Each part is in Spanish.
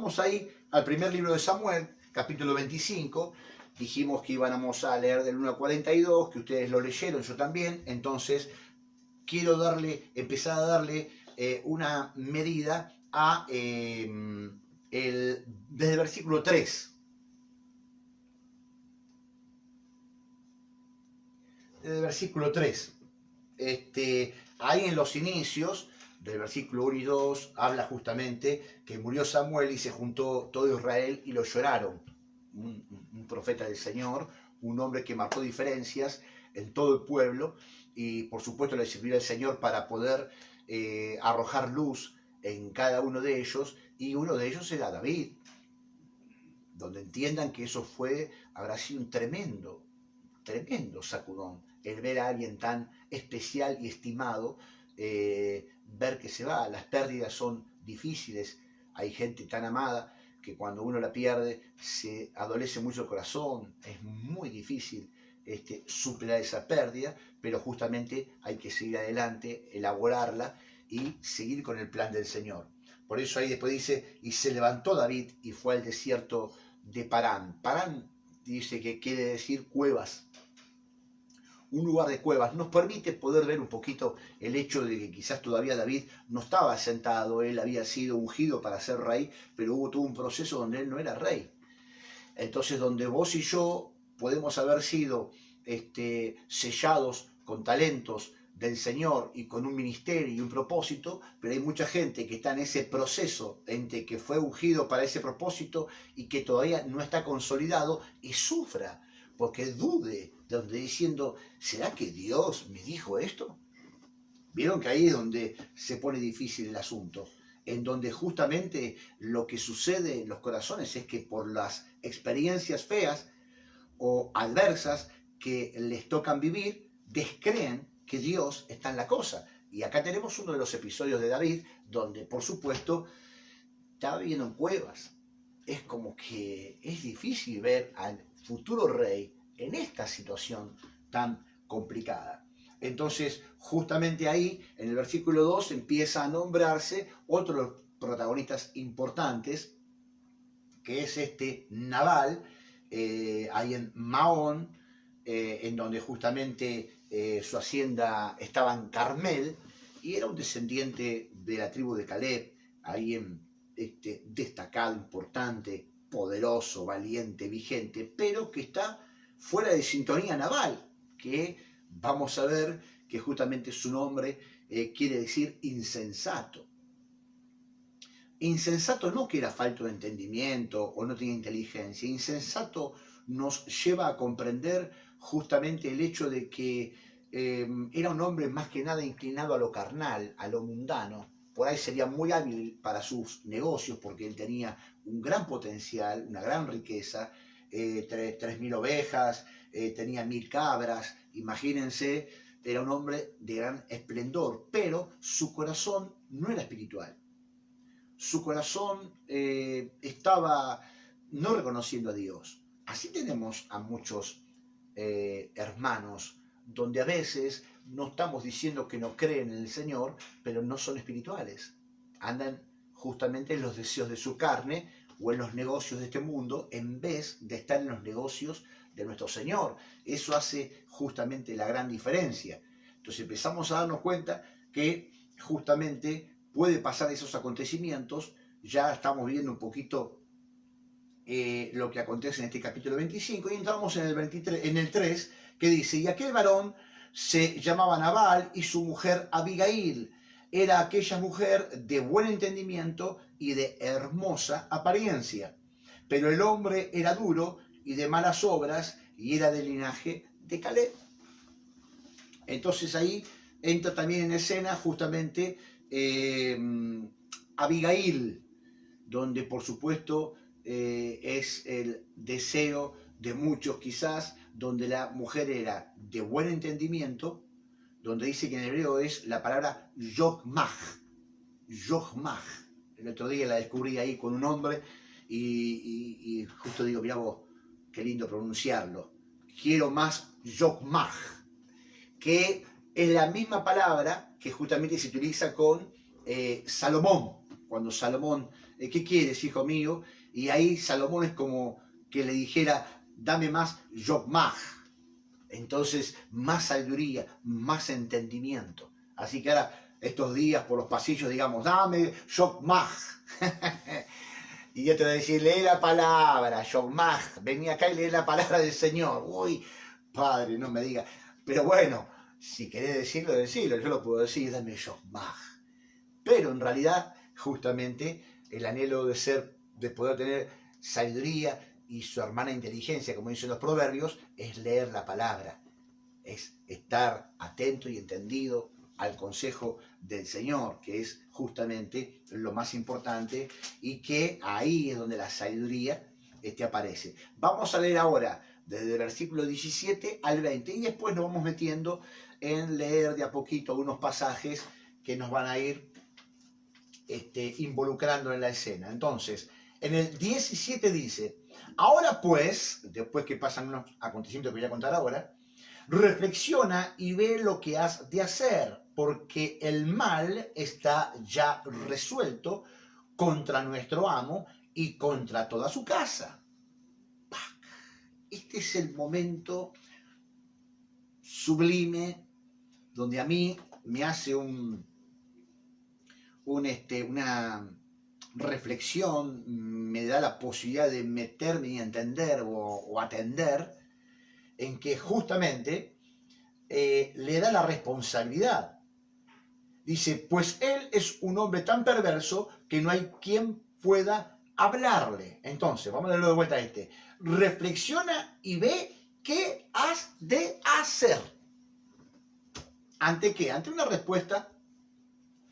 vamos ahí al primer libro de Samuel, capítulo 25. Dijimos que íbamos a leer del 1 al 42, que ustedes lo leyeron, yo también. Entonces, quiero empezar a darle una medida a, desde el versículo 3. Desde el versículo 3. Ahí en los inicios del versículo 1 y 2 habla justamente que murió Samuel y se juntó todo Israel y lo lloraron. Un profeta del Señor, un hombre que marcó diferencias en todo el pueblo y por supuesto le sirvió al Señor para poder arrojar luz en cada uno de ellos, y uno de ellos era David, donde entiendan que eso habrá sido un tremendo sacudón, el ver a alguien tan especial y estimado, ver que se va. Las pérdidas son difíciles, hay gente tan amada que cuando uno la pierde se adolece mucho el corazón, es muy difícil superar esa pérdida, pero justamente hay que seguir adelante, elaborarla y seguir con el plan del Señor. Por eso ahí después dice, y se levantó David y fue al desierto de Parán. Parán dice que quiere decir cuevas, un lugar de cuevas. Nos permite poder ver un poquito el hecho de que quizás todavía David no estaba sentado, él había sido ungido para ser rey, pero hubo todo un proceso donde él no era rey. Entonces, donde vos y yo podemos haber sido sellados con talentos del Señor y con un ministerio y un propósito, pero hay mucha gente que está en ese proceso, entre que fue ungido para ese propósito y que todavía no está consolidado y sufra, porque dude, donde diciendo, ¿será que Dios me dijo esto? Vieron que ahí es donde se pone difícil el asunto, en donde justamente lo que sucede en los corazones es que por las experiencias feas o adversas que les tocan vivir, descreen que Dios está en la cosa. Y acá tenemos uno de los episodios de David, donde por supuesto estaba viviendo en cuevas. Es como que es difícil ver al futuro rey en esta situación tan complicada. Entonces, justamente ahí, en el versículo 2, empieza a nombrarse otros protagonistas importantes, que es Nabal, ahí en Maón, en donde justamente su hacienda estaba en Carmel, y era un descendiente de la tribu de Caleb, ahí en destacado, importante, poderoso, valiente, vigente, pero que está fuera de sintonía Nabal, que vamos a ver que justamente su nombre quiere decir insensato. Insensato no que era falto de entendimiento o no tenía inteligencia. Insensato nos lleva a comprender justamente el hecho de que era un hombre más que nada inclinado a lo carnal, a lo mundano. Por ahí sería muy hábil para sus negocios porque él tenía un gran potencial, una gran riqueza, 3.000 ovejas, tenía 1.000 cabras, imagínense, era un hombre de gran esplendor, pero su corazón no era espiritual. Su corazón estaba no reconociendo a Dios. Así tenemos a muchos hermanos, donde a veces no estamos diciendo que no creen en el Señor, pero no son espirituales. Andan justamente en los deseos de su carne o en los negocios de este mundo, en vez de estar en los negocios de nuestro Señor. Eso hace justamente la gran diferencia. Entonces empezamos a darnos cuenta que justamente puede pasar esos acontecimientos. Ya estamos viendo un poquito lo que acontece en este capítulo 25 y entramos en el 23, en el 3, que dice, y aquel varón se llamaba Nabal y su mujer Abigail. Era aquella mujer de buen entendimiento y de hermosa apariencia, pero el hombre era duro y de malas obras y era del linaje de Caleb. Entonces ahí entra también en escena justamente Abigail, donde por supuesto es el deseo de muchos quizás, donde la mujer era de buen entendimiento, donde dice que en hebreo es la palabra yogmaj. Yogmaj. El otro día la descubrí ahí con un hombre y justo digo, mirá vos, qué lindo pronunciarlo. Quiero más yogmaj, que es la misma palabra que justamente se utiliza con Salomón. cuando Salomón, ¿qué quieres, hijo mío? Y ahí Salomón es como que le dijera, dame más yokmah. Entonces, más sabiduría, más entendimiento. Así que ahora, estos días por los pasillos, digamos, dame yokmah. Y yo te voy a decir, lee la palabra, yokmah. Vení acá y lee la palabra del Señor. Uy, Padre, no me diga. Pero bueno, si querés decirlo, decirlo. Yo lo puedo decir, dame yokmah. Pero en realidad, justamente, el anhelo de poder tener sabiduría y su hermana inteligencia, como dicen los proverbios, es leer la palabra, es estar atento y entendido al consejo del Señor, que es justamente lo más importante y que ahí es donde la sabiduría aparece. Vamos a leer ahora desde el versículo 17 al 20 y después nos vamos metiendo en leer de a poquito unos pasajes que nos van a ir involucrando en la escena. Entonces, en el 17 dice, ahora pues, después que pasan unos acontecimientos que voy a contar ahora, reflexiona y ve lo que has de hacer, porque el mal está ya resuelto contra nuestro amo y contra toda su casa. Este es el momento sublime donde a mí me hace una reflexión, me da la posibilidad de meterme y entender o atender en que justamente le da la responsabilidad. Dice, pues él es un hombre tan perverso que no hay quien pueda hablarle. Entonces, vamos a leerlo de vuelta a reflexiona y ve qué has de hacer. ¿Ante qué? Ante una respuesta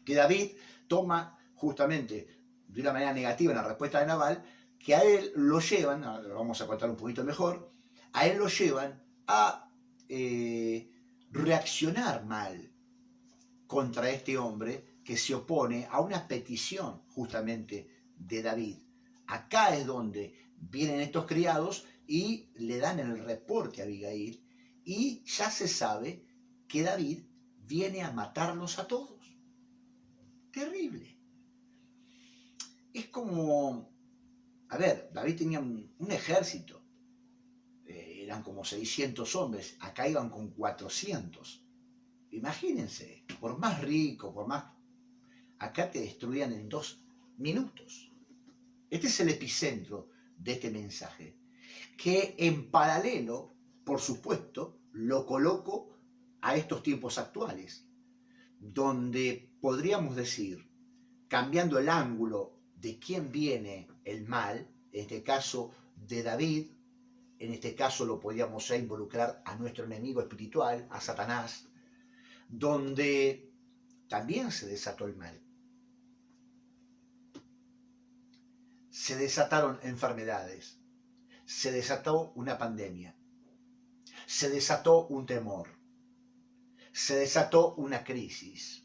que David toma justamente de una manera negativa en la respuesta de Nabal, que a él lo llevan, lo vamos a contar un poquito mejor, a él lo llevan a reaccionar mal contra este hombre que se opone a una petición justamente de David. Acá es donde vienen estos criados y le dan el reporte a Abigail y ya se sabe que David viene a matarlos a todos. Terrible. Es como, a ver, David tenía un ejército, eran como 600 hombres, acá iban con 400. Imagínense, por más rico, por más... Acá te destruían en 2 minutos. Este es el epicentro de este mensaje, que en paralelo, por supuesto, lo coloco a estos tiempos actuales, donde podríamos decir, cambiando el ángulo de quién viene el mal, en este caso de David, en este caso lo podríamos involucrar a nuestro enemigo espiritual, a Satanás, donde también se desató el mal. Se desataron enfermedades, se desató una pandemia, se desató un temor, se desató una crisis,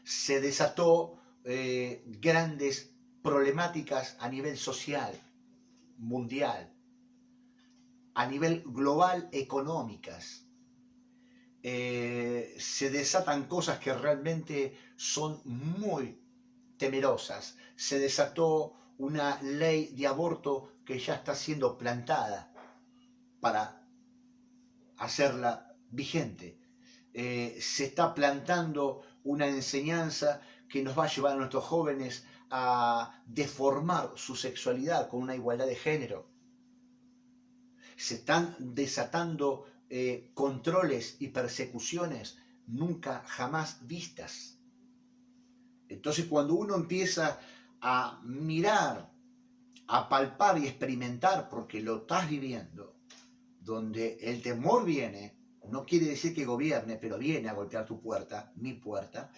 se desató grandes problemáticas a nivel social, mundial, a nivel global económicas. Se desatan cosas que realmente son muy temerosas. Se desató una ley de aborto que ya está siendo plantada para hacerla vigente. Se está plantando una enseñanza que nos va a llevar a nuestros jóvenes a deformar su sexualidad con una igualdad de género. Se están desatando controles y persecuciones nunca jamás vistas. Entonces, cuando uno empieza a mirar, a palpar y experimentar, porque lo estás viviendo, donde el temor viene, no quiere decir que gobierne, pero viene a golpear tu puerta, mi puerta,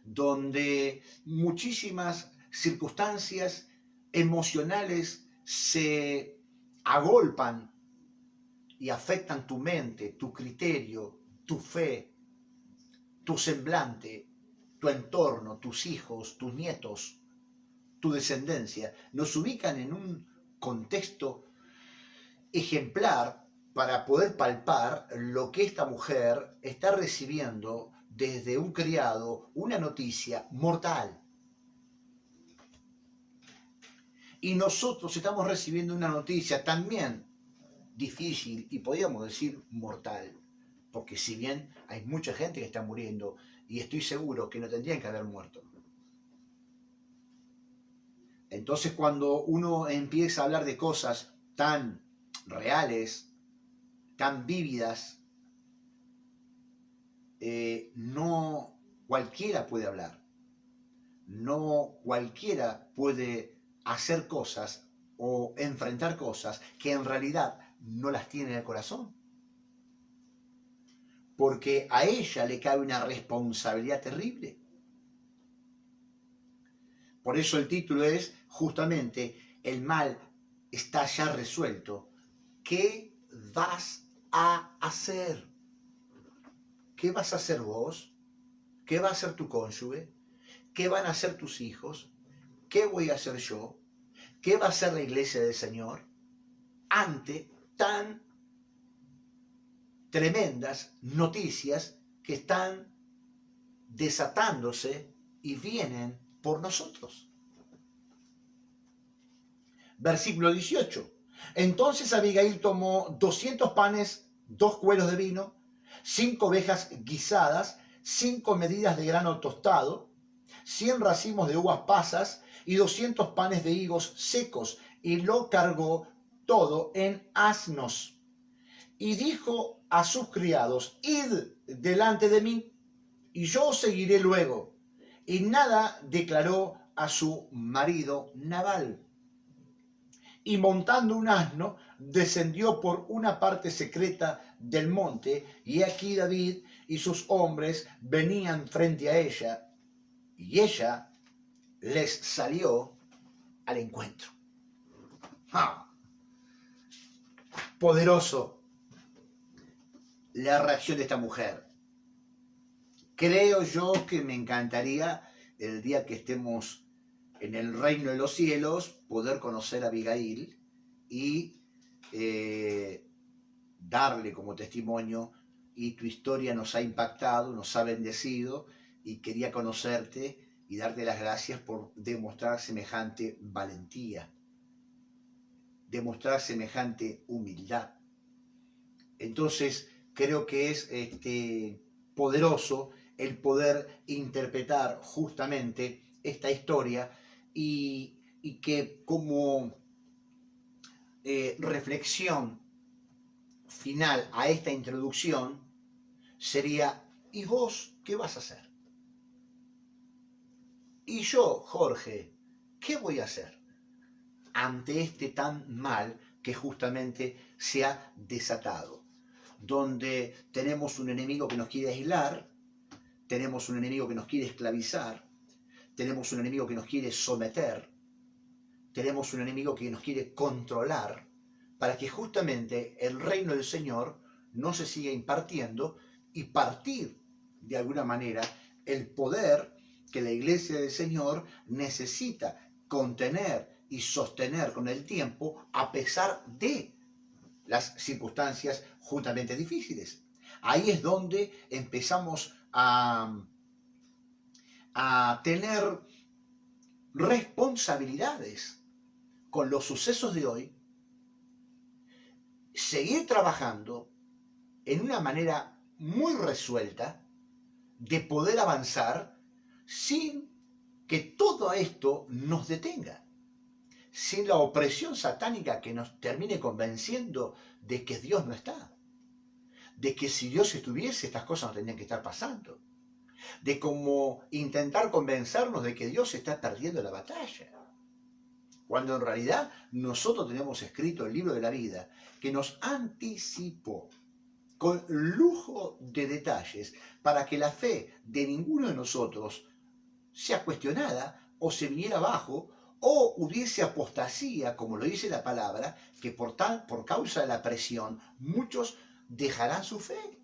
donde muchísimas circunstancias emocionales se agolpan y afectan tu mente, tu criterio, tu fe, tu semblante, tu entorno, tus hijos, tus nietos, tu descendencia, nos ubican en un contexto ejemplar para poder palpar lo que esta mujer está recibiendo desde un criado, una noticia mortal. Y nosotros estamos recibiendo una noticia también difícil y podríamos decir mortal. Porque si bien hay mucha gente que está muriendo, y estoy seguro que no tendrían que haber muerto. Entonces cuando uno empieza a hablar de cosas tan reales, tan vívidas, no cualquiera puede hablar. No cualquiera puede hacer cosas o enfrentar cosas que en realidad no las tiene en el corazón. Porque a ella le cabe una responsabilidad terrible. Por eso el título es justamente El mal está ya resuelto. ¿Qué vas a hacer? ¿Qué vas a hacer vos? ¿Qué va a hacer tu cónyuge? ¿Qué van a hacer tus hijos? ¿Qué voy a hacer yo? ¿Qué va a hacer la iglesia del Señor ante tan tremendas noticias que están desatándose y vienen por nosotros? Versículo 18. Entonces Abigail tomó 200 panes, 2 cueros de vino, 5 ovejas guisadas, 5 medidas de grano tostado, 100 racimos de uvas pasas y 200 panes de higos secos, y lo cargó todo en asnos. Y dijo a sus criados: id delante de mí, y yo os seguiré luego. Y nada declaró a su marido Nabal. Y montando un asno, descendió por una parte secreta del monte, y aquí David y sus hombres venían frente a ella, y ella les salió al encuentro. ¡Ja! Poderoso la reacción de esta mujer. Creo yo que me encantaría el día que estemos en el reino de los cielos poder conocer a Abigail y darle como testimonio: y tu historia nos ha impactado, nos ha bendecido, y quería conocerte y darte las gracias por demostrar semejante valentía, demostrar semejante humildad. Entonces creo que es poderoso el poder interpretar justamente esta historia, y que como reflexión final a esta introducción sería: ¿y vos qué vas a hacer? Y yo, Jorge, ¿qué voy a hacer ante este tan mal que justamente se ha desatado? Donde tenemos un enemigo que nos quiere aislar, tenemos un enemigo que nos quiere esclavizar, tenemos un enemigo que nos quiere someter, tenemos un enemigo que nos quiere controlar, para que justamente el reino del Señor no se siga impartiendo, y partir de alguna manera el poder que la iglesia del Señor necesita contener y sostener con el tiempo, a pesar de las circunstancias justamente difíciles. Ahí es donde empezamos a tener responsabilidades con los sucesos de hoy, seguir trabajando en una manera muy resuelta de poder avanzar sin que todo esto nos detenga, sin la opresión satánica que nos termine convenciendo de que Dios no está, de que si Dios estuviese estas cosas no tendrían que estar pasando, de cómo intentar convencernos de que Dios está perdiendo la batalla, cuando en realidad nosotros tenemos escrito el libro de la vida, que nos anticipó con lujo de detalles para que la fe de ninguno de nosotros sea cuestionada o se viniera abajo, o hubiese apostasía, como lo dice la palabra, que por causa de la presión muchos dejarán su fe.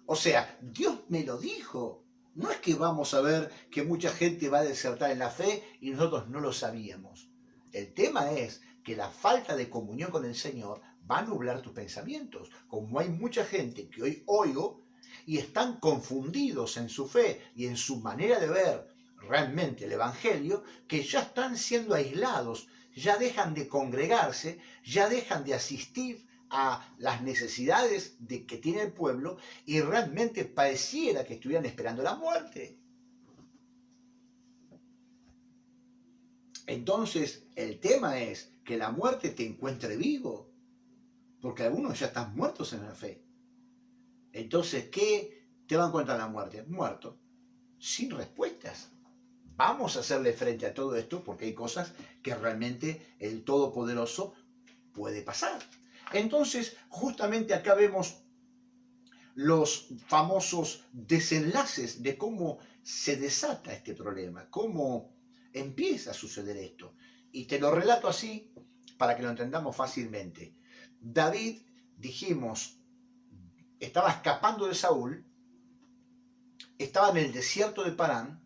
O sea, Dios me lo dijo. No es que vamos a ver que mucha gente va a desertar en la fe y nosotros no lo sabíamos. El tema es que la falta de comunión con el Señor va a nublar tus pensamientos. Como hay mucha gente que hoy oigo y están confundidos en su fe y en su manera de ver realmente el Evangelio, que ya están siendo aislados, ya dejan de congregarse, ya dejan de asistir a las necesidades que tiene el pueblo y realmente pareciera que estuvieran esperando la muerte. Entonces, el tema es que la muerte te encuentre vivo, porque algunos ya están muertos en la fe. Entonces, ¿qué te va a encontrar la muerte? Muerto, sin respuestas. Vamos a hacerle frente a todo esto porque hay cosas que realmente el Todopoderoso puede pasar. Entonces, justamente acá vemos los famosos desenlaces de cómo se desata este problema, cómo empieza a suceder esto. Y te lo relato así para que lo entendamos fácilmente. David, dijimos, estaba escapando de Saúl, estaba en el desierto de Parán,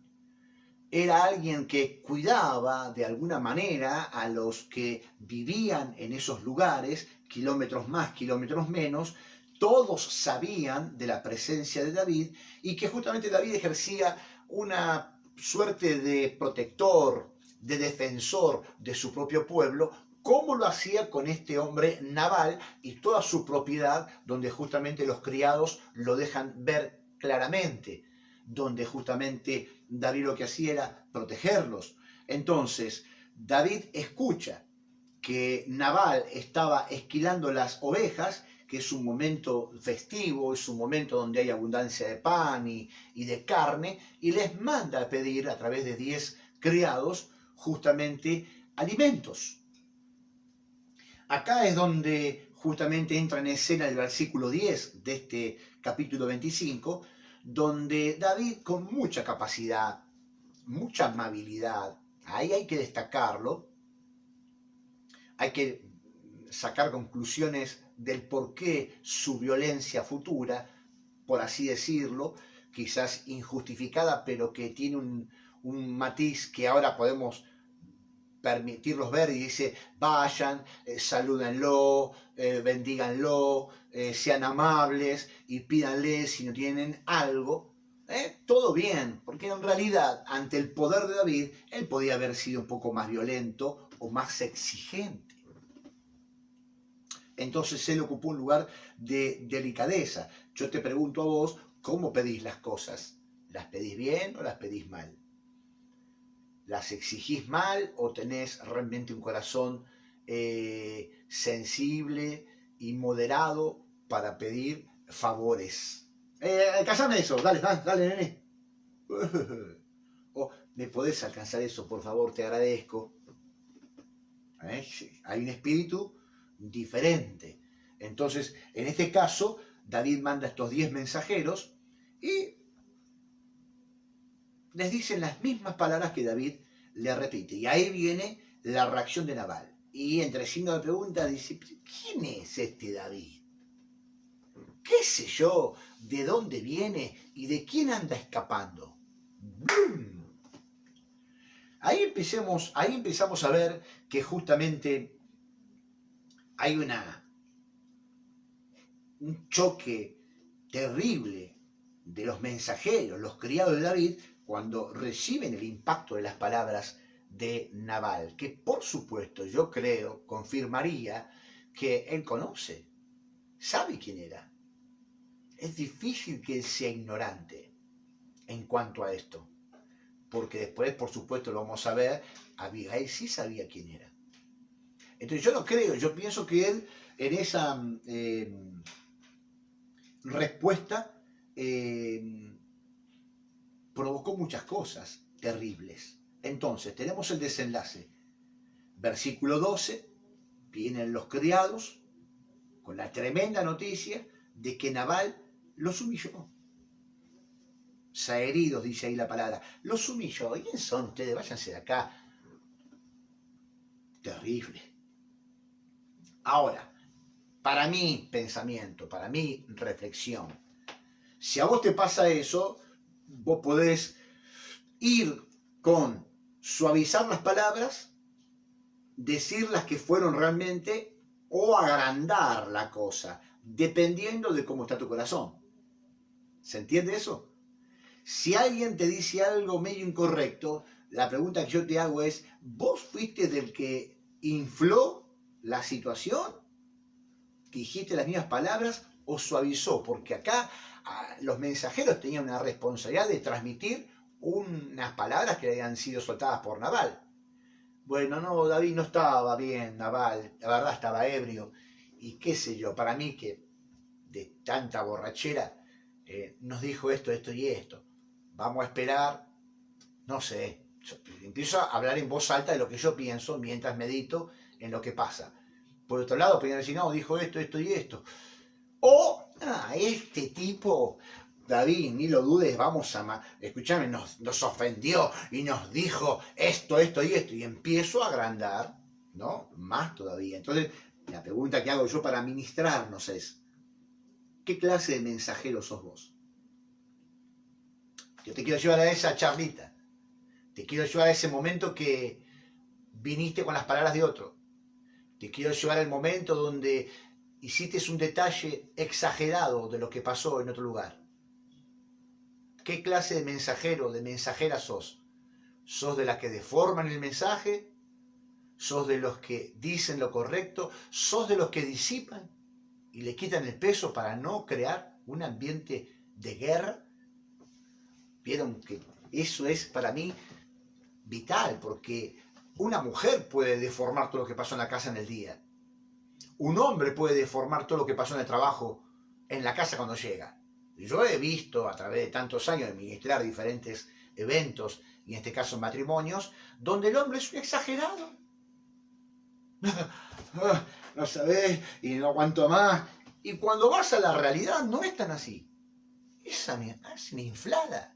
era alguien que cuidaba de alguna manera a los que vivían en esos lugares, kilómetros más, kilómetros menos. Todos sabían de la presencia de David y que justamente David ejercía una suerte de protector, de defensor de su propio pueblo, como lo hacía con este hombre Nabal y toda su propiedad, donde justamente los criados lo dejan ver claramente, donde justamente David lo que hacía era protegerlos. Entonces, David escucha que Nabal estaba esquilando las ovejas, que es un momento festivo, es un momento donde hay abundancia de pan y de carne, y les manda a pedir a través de 10 criados justamente alimentos. Acá es donde justamente entra en escena el versículo 10 de este capítulo 25, donde David con mucha capacidad, mucha amabilidad, ahí hay que destacarlo, hay que sacar conclusiones del por qué su violencia futura, por así decirlo, quizás injustificada, pero que tiene un matiz que ahora podemos permitirlos ver y dice, vayan, salúdenlo, bendíganlo, sean amables y pídanle si no tienen algo. Todo bien, porque en realidad ante el poder de David, él podía haber sido un poco más violento o más exigente. Entonces él ocupó un lugar de delicadeza. Yo te pregunto a vos, ¿cómo pedís las cosas? ¿Las pedís bien o las pedís mal? ¿Las exigís mal o tenés realmente un corazón sensible y moderado para pedir favores? Alcanzame eso, dale, dale, dale, nene. Oh, ¿me podés alcanzar eso, por favor? Te agradezco. Hay un espíritu diferente. Entonces, en este caso, David manda a estos 10 mensajeros y les dicen las mismas palabras que David le repite. Y ahí viene la reacción de Nabal. Y entre signos de pregunta dice, ¿quién es este David? ¿Qué sé yo? ¿De dónde viene? ¿Y de quién anda escapando? ¡Bum! Ahí empezamos a ver que justamente hay un choque terrible de los mensajeros, los criados de David, cuando reciben el impacto de las palabras de Nabal, que por supuesto yo creo, confirmaría que él conoce, sabe quién era. Es difícil que él sea ignorante en cuanto a esto, porque después, por supuesto, lo vamos a ver, Abigail sí sabía quién era. Entonces yo no creo, yo pienso que él en esa respuesta provocó muchas cosas terribles. Entonces tenemos el desenlace. Versículo 12, vienen los criados con la tremenda noticia de que Nabal los humilló. Saheridos, dice ahí la palabra, los humilló. ¿Quién son ustedes? Váyanse de acá. Terrible. Ahora, para mi pensamiento, para mi reflexión, si a vos te pasa eso, vos podés ir con suavizar las palabras, decir las que fueron realmente o agrandar la cosa, dependiendo de cómo está tu corazón. ¿Se entiende eso? Si alguien te dice algo medio incorrecto, la pregunta que yo te hago es, ¿vos fuiste del que infló la situación, dijiste las mismas palabras o suavizó, porque acá los mensajeros tenían una responsabilidad de transmitir unas palabras que habían sido soltadas por Nabal. Bueno, no, David no estaba bien, Nabal, la verdad estaba ebrio, y qué sé yo, para mí que de tanta borrachera nos dijo esto, esto y esto. Vamos a esperar, no sé, empiezo a hablar en voz alta de lo que yo pienso mientras medito en lo que pasa. Por otro lado, podrían decir, no, dijo esto, esto y esto. O, este tipo, David, ni lo dudes, vamos a... Escúchame, nos ofendió y nos dijo esto, esto y esto. Y empiezo a agrandar, ¿no? Más todavía. Entonces, la pregunta que hago yo para ministrarnos es, ¿qué clase de mensajero sos vos? Yo te quiero llevar a esa charlita. Te quiero llevar a ese momento que viniste con las palabras de otro. Te quiero llevar al momento donde hiciste un detalle exagerado de lo que pasó en otro lugar. ¿Qué clase de mensajero, de mensajera sos? ¿Sos de las que deforman el mensaje? ¿Sos de los que dicen lo correcto? ¿Sos de los que disipan y le quitan el peso para no crear un ambiente de guerra? Vieron que eso es para mí vital, porque una mujer puede deformar todo lo que pasó en la casa en el día. Un hombre puede deformar todo lo que pasó en el trabajo, en la casa cuando llega. Yo he visto a través de tantos años de ministrar diferentes eventos, y en este caso matrimonios, donde el hombre es un exagerado. No sabés, y no aguanto más. Y cuando vas a la realidad no es tan así. Es una inflada.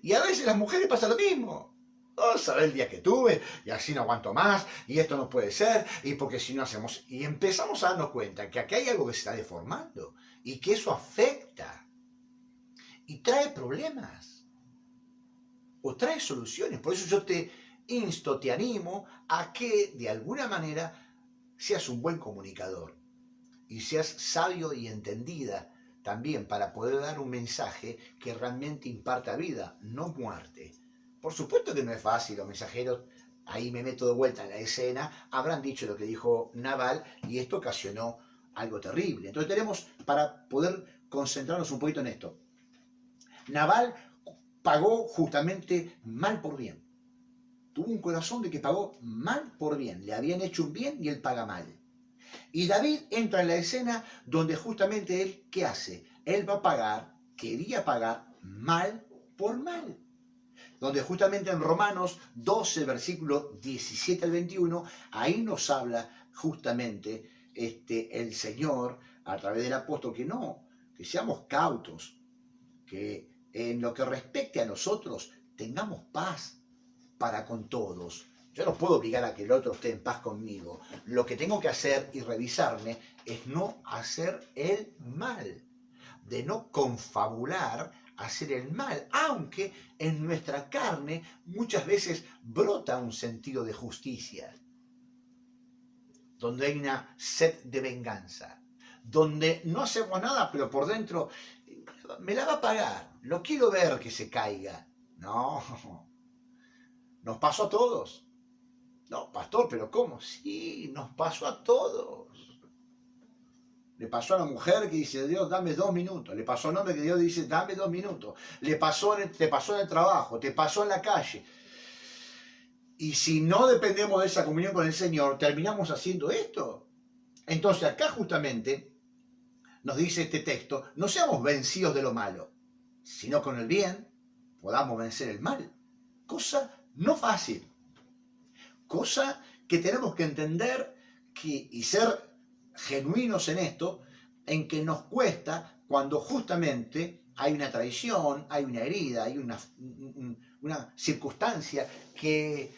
Y a veces las mujeres pasa lo mismo. Oh, sabés el día que tuve, y así no aguanto más, y esto no puede ser, y porque si no hacemos... Y empezamos a darnos cuenta que aquí hay algo que se está deformando, y que eso afecta, y trae problemas, o trae soluciones. Por eso yo te insto, te animo a que de alguna manera seas un buen comunicador, y seas sabio y entendida también para poder dar un mensaje que realmente imparta vida, no muerte. Por supuesto que no es fácil, los mensajeros, ahí me meto de vuelta en la escena, habrán dicho lo que dijo Nabal y esto ocasionó algo terrible. Entonces tenemos, para poder concentrarnos un poquito en esto, Nabal pagó justamente mal por bien. Tuvo un corazón de que pagó mal por bien. Le habían hecho un bien y él paga mal. Y David entra en la escena donde justamente él, ¿qué hace? Él va a pagar, quería pagar mal por mal. Donde justamente en Romanos 12, versículo 17 al 21, ahí nos habla justamente el Señor a través del apóstol que seamos cautos, que en lo que respecte a nosotros tengamos paz para con todos. Yo no puedo obligar a que el otro esté en paz conmigo. Lo que tengo que hacer y revisarme es no hacer el mal, de no confabular hacer el mal, aunque en nuestra carne muchas veces brota un sentido de justicia, donde hay una sed de venganza, donde no hacemos nada, pero por dentro me la va a pagar, no quiero ver que se caiga. No, nos pasó a todos. No, pastor, pero ¿cómo? Sí, nos pasó a todos. Le pasó a la mujer que dice, Dios, dame 2 minutos. Le pasó a un hombre que Dios dice, dame 2 minutos. Te pasó en el trabajo, te pasó en la calle. Y si no dependemos de esa comunión con el Señor, terminamos haciendo esto. Entonces acá justamente nos dice este texto, no seamos vencidos de lo malo, sino con el bien podamos vencer el mal. Cosa no fácil. Cosa que tenemos que entender y ser genuinos en esto, en que nos cuesta cuando justamente hay una traición, hay una herida, hay una circunstancia que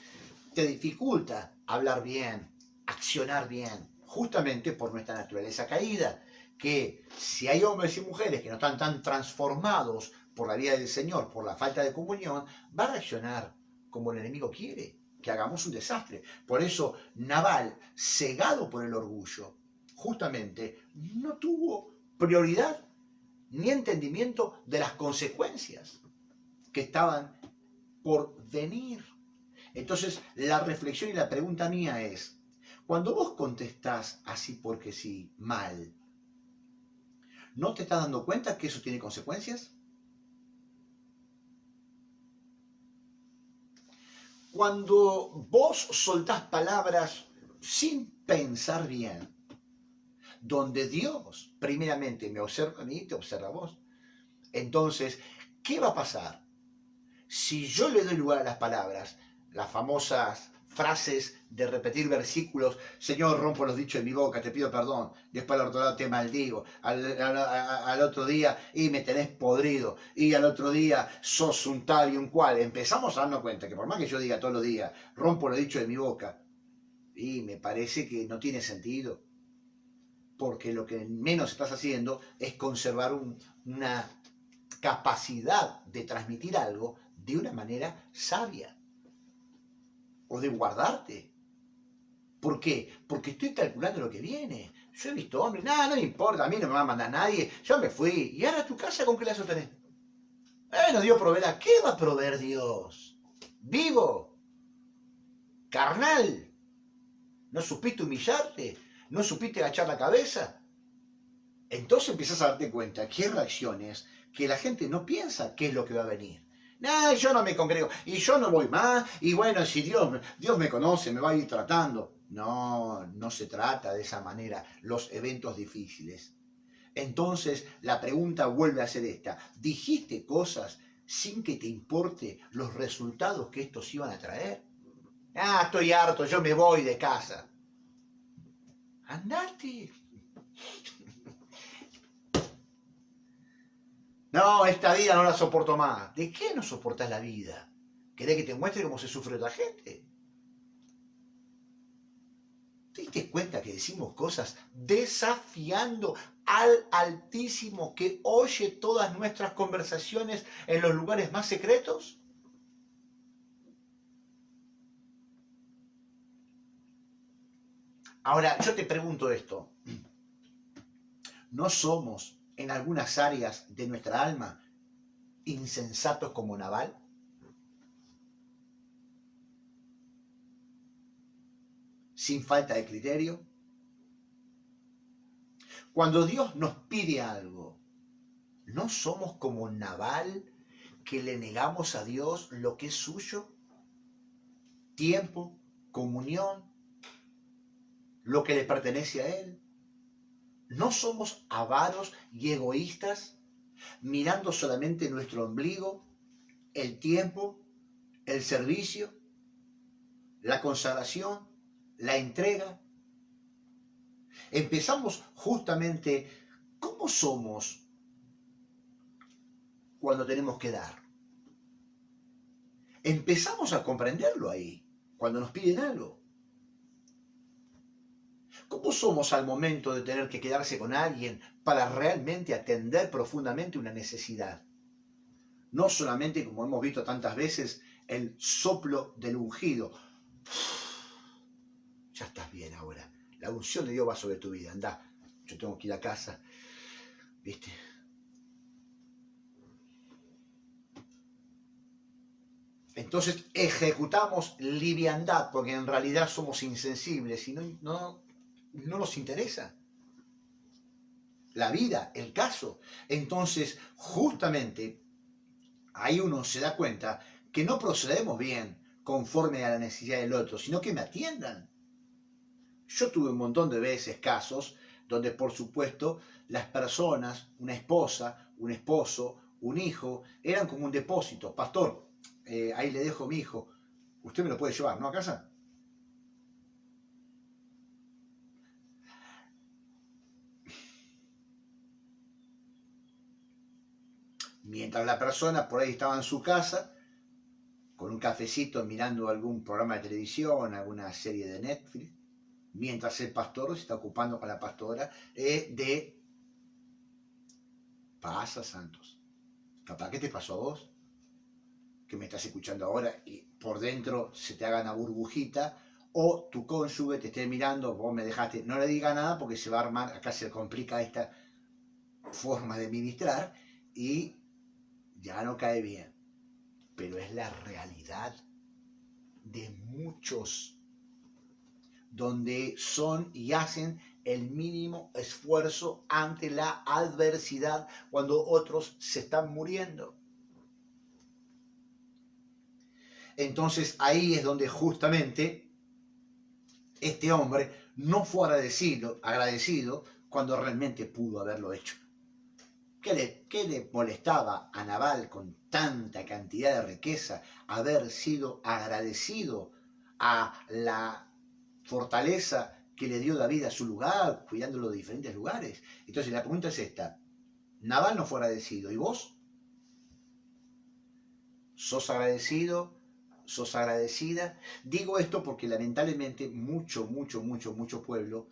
te dificulta hablar bien, accionar bien, justamente por nuestra naturaleza caída, que si hay hombres y mujeres que no están tan transformados por la vida del Señor, por la falta de comunión, va a reaccionar como el enemigo quiere, que hagamos un desastre. Por eso Nabal, cegado por el orgullo, justamente no tuvo prioridad ni entendimiento de las consecuencias que estaban por venir. Entonces, la reflexión y la pregunta mía es, cuando vos contestás así porque sí, mal, ¿no te estás dando cuenta que eso tiene consecuencias? Cuando vos soltás palabras sin pensar bien, donde Dios primeramente me observa a mí, te observa a vos, entonces, ¿qué va a pasar? Si yo le doy lugar a las palabras, las famosas frases de repetir versículos, Señor, rompo los dichos de mi boca, te pido perdón, después al otro lado te maldigo, al otro día, y me tenés podrido, y al otro día sos un tal y un cual, empezamos a darnos cuenta que por más que yo diga todos los días, rompo los dichos de mi boca, y me parece que no tiene sentido, porque lo que menos estás haciendo es conservar una capacidad de transmitir algo de una manera sabia o de guardarte. ¿Por qué? Porque estoy calculando lo que viene. Yo he visto hombres, nada, no me importa, a mí no me va a mandar nadie, yo me fui. ¿Y ahora tu casa con qué la sostenés? No Dios proveerá. ¿Qué va a proveer Dios? Vivo, carnal. ¿No supiste humillarte? ¿No supiste agachar la cabeza? Entonces empiezas a darte cuenta que hay reacciones que la gente no piensa qué es lo que va a venir. No, yo no me congrego y yo no voy más y bueno, si Dios me conoce, me va a ir tratando. No, no se trata de esa manera los eventos difíciles. Entonces la pregunta vuelve a ser esta. ¿Dijiste cosas sin que te importe los resultados que estos iban a traer? Ah, estoy harto, yo me voy de casa. Andate. No, esta vida no la soporto más. ¿De qué no soportás la vida? ¿Querés que te muestre cómo se sufre otra gente? ¿Te diste cuenta que decimos cosas desafiando al Altísimo que oye todas nuestras conversaciones en los lugares más secretos? Ahora, yo te pregunto esto. ¿No somos en algunas áreas de nuestra alma insensatos como Nabal? ¿Sin falta de criterio? Cuando Dios nos pide algo, ¿no somos como Nabal que le negamos a Dios lo que es suyo? Tiempo, comunión, lo que le pertenece a Él. ¿No somos avaros y egoístas, mirando solamente nuestro ombligo, el tiempo, el servicio, la consagración, la entrega? Empezamos justamente, ¿cómo somos cuando tenemos que dar? Empezamos a comprenderlo ahí, cuando nos piden algo. ¿Cómo somos al momento de tener que quedarse con alguien para realmente atender profundamente una necesidad? No solamente, como hemos visto tantas veces, el soplo del ungido. Ya estás bien ahora. La unción de Dios va sobre tu vida. Andá, yo tengo que ir a casa. ¿Viste? Entonces ejecutamos liviandad porque en realidad somos insensibles y no nos interesa la vida, el caso. Entonces, justamente, ahí uno se da cuenta que no procedemos bien conforme a la necesidad del otro, sino que me atiendan. Yo tuve un montón de veces casos donde, por supuesto, las personas, una esposa, un esposo, un hijo, eran como un depósito. Pastor, ahí le dejo a mi hijo. Usted me lo puede llevar, ¿no? A casa. Mientras la persona por ahí estaba en su casa, con un cafecito mirando algún programa de televisión, alguna serie de Netflix, mientras el pastor se está ocupando con la pastora de pasa, santos. Capaz que te pasó a vos, que me estás escuchando ahora y por dentro se te haga una burbujita, o tu cónyuge te esté mirando, vos me dejaste, no le diga nada porque se va a armar, acá se complica esta forma de ministrar y ya no cae bien. Pero es la realidad. de muchos, donde son y hacen el mínimo esfuerzo ante la adversidad cuando otros se están muriendo. Entonces ahí es donde justamente este hombre no fue agradecido cuando realmente pudo haberlo hecho. ¿Qué le molestaba a Nabal con tanta cantidad de riqueza haber sido agradecido a la fortaleza que le dio David a su lugar, cuidándolo de diferentes lugares? Entonces la pregunta es esta: Nabal no fue agradecido, ¿y vos? ¿Sos agradecido? ¿Sos agradecida? Digo esto porque lamentablemente mucho pueblo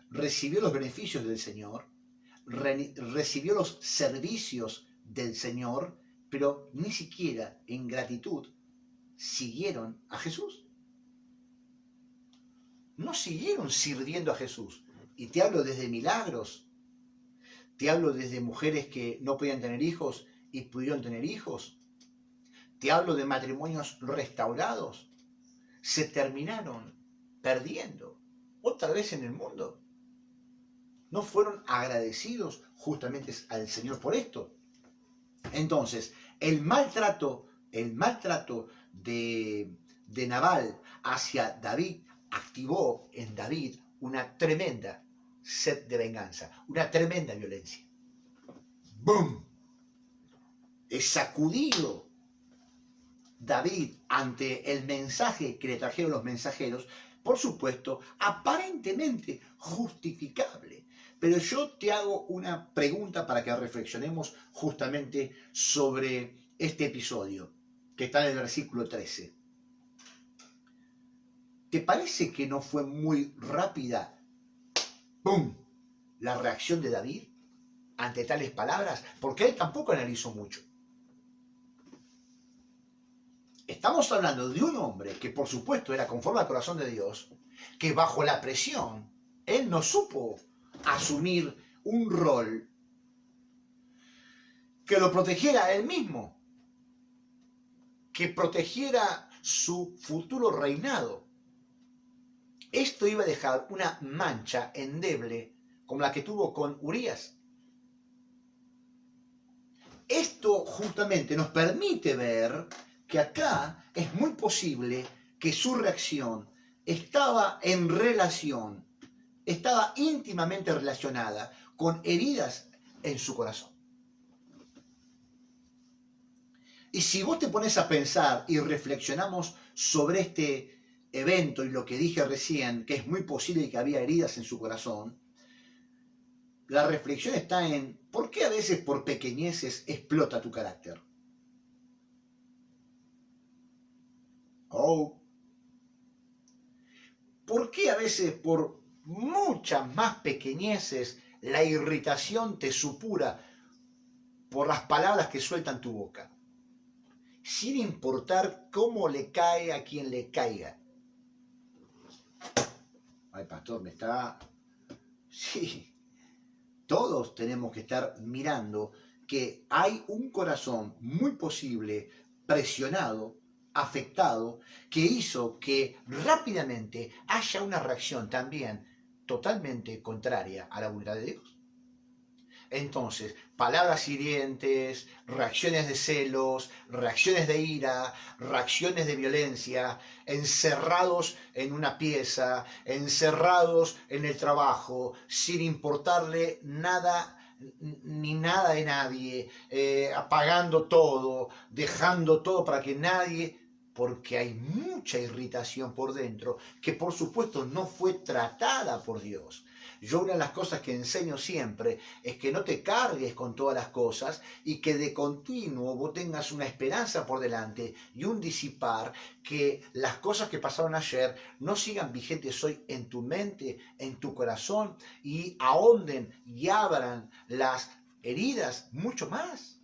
recibió los beneficios del Señor, recibió los servicios del Señor, pero ni siquiera en gratitud siguieron a Jesús. No siguieron sirviendo a Jesús. Y te hablo desde milagros, te hablo desde mujeres que no podían tener hijos y pudieron tener hijos, te hablo de matrimonios restaurados, se terminaron perdiendo otra vez en el mundo. No fueron agradecidos justamente al Señor por esto. Entonces, el maltrato de Nabal hacia David activó en David una tremenda sed de venganza, una tremenda violencia. ¡Bum! Es sacudido David ante el mensaje que le trajeron los mensajeros, por supuesto, aparentemente justificable. Pero yo te hago una pregunta para que reflexionemos justamente sobre este episodio, que está en el versículo 13. ¿Te parece que no fue muy rápida, ¡pum!, la reacción de David ante tales palabras? Porque él tampoco analizó mucho. Estamos hablando de un hombre que por supuesto era conforme al corazón de Dios, que bajo la presión, él no supo asumir un rol que lo protegiera a él mismo, que protegiera su futuro reinado. Esto iba a dejar una mancha endeble como la que tuvo con Urías. Esto justamente nos permite ver que acá es muy posible que su reacción estaba en relación, estaba íntimamente relacionada con heridas en su corazón. Y si vos te pones a pensar y reflexionamos sobre este evento y lo que dije recién, que es muy posible que había heridas en su corazón, la reflexión está en ¿por qué a veces por pequeñeces explota tu carácter? ¿Por qué a veces por muchas más pequeñeces la irritación te supura por las palabras que sueltan tu boca? Sin importar cómo le cae a quien le caiga. Ay, pastor, me está... Sí, todos tenemos que estar mirando que hay un corazón muy posible presionado, afectado, que hizo que rápidamente haya una reacción también totalmente contraria a la voluntad de Dios. Entonces, palabras hirientes, reacciones de celos, reacciones de ira, reacciones de violencia, encerrados en una pieza, encerrados en el trabajo, sin importarle nada ni nada de nadie, apagando todo, dejando todo para que nadie, porque hay mucha irritación por dentro, que por supuesto no fue tratada por Dios. Yo una de las cosas que enseño siempre es que no te cargues con todas las cosas y que de continuo vos tengas una esperanza por delante y un disipar, que las cosas que pasaron ayer no sigan vigentes hoy en tu mente, en tu corazón, y ahonden y abran las heridas mucho más.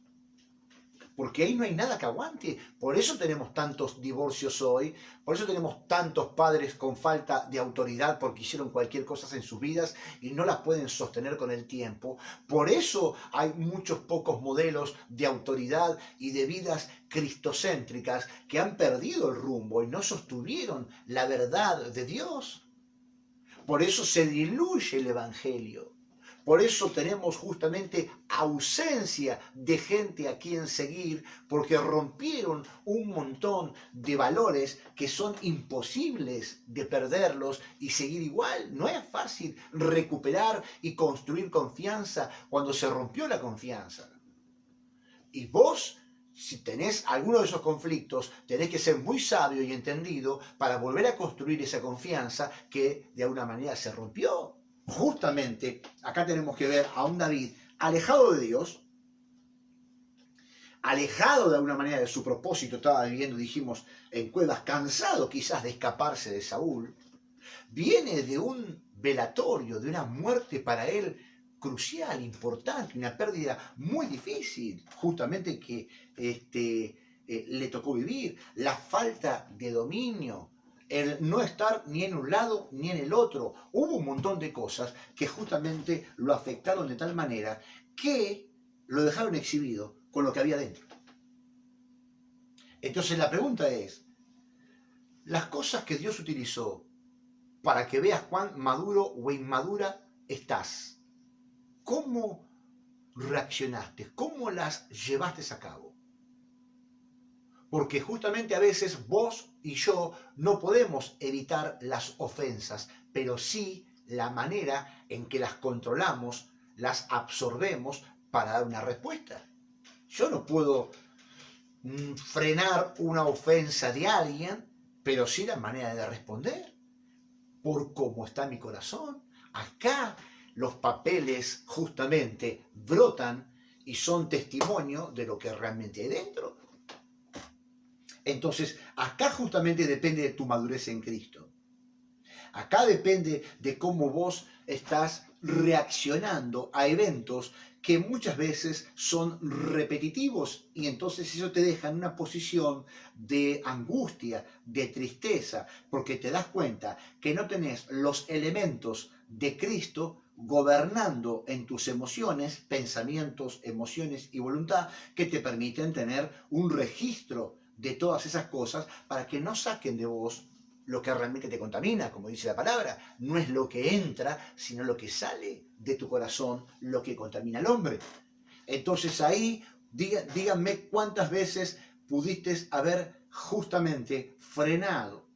porque ahí no hay nada que aguante. Por eso tenemos tantos divorcios hoy, por eso tenemos tantos padres con falta de autoridad porque hicieron cualquier cosa en sus vidas y no las pueden sostener con el tiempo. Por eso hay muchos pocos modelos de autoridad y de vidas cristocéntricas que han perdido el rumbo y no sostuvieron la verdad de Dios. Por eso se diluye el Evangelio. Por eso tenemos justamente ausencia de gente a quien seguir, porque rompieron un montón de valores que son imposibles de perderlos y seguir igual. No es fácil recuperar y construir confianza cuando se rompió la confianza. Y vos, si tenés alguno de esos conflictos, tenés que ser muy sabio y entendido para volver a construir esa confianza que de alguna manera se rompió. Justamente acá tenemos que ver a un David alejado de Dios, alejado de alguna manera de su propósito, estaba viviendo, dijimos, en cuevas, cansado quizás de escaparse de Saúl, viene de un velatorio, de una muerte para él crucial, importante, una pérdida muy difícil, justamente que le tocó vivir, la falta de dominio, el no estar ni en un lado ni en el otro. Hubo un montón de cosas que justamente lo afectaron de tal manera que lo dejaron exhibido con lo que había dentro. Entonces la pregunta es, las cosas que Dios utilizó para que veas cuán maduro o inmadura estás, ¿cómo reaccionaste? ¿Cómo las llevaste a cabo? Porque justamente a veces vos y yo no podemos evitar las ofensas, pero sí la manera en que las controlamos, las absorbemos para dar una respuesta. Yo no puedo frenar una ofensa de alguien, pero sí la manera de responder, por cómo está mi corazón. Acá los papeles justamente brotan y son testimonio de lo que realmente hay dentro. Entonces, acá justamente depende de tu madurez en Cristo. Acá depende de cómo vos estás reaccionando a eventos que muchas veces son repetitivos y entonces eso te deja en una posición de angustia, de tristeza, porque te das cuenta que no tenés los elementos de Cristo gobernando en tus emociones, pensamientos, emociones y voluntad que te permiten tener un registro de todas esas cosas para que no saquen de vos lo que realmente te contamina, como dice la palabra. No es lo que entra, sino lo que sale de tu corazón, lo que contamina al hombre. Entonces ahí, díganme cuántas veces pudiste haber justamente frenado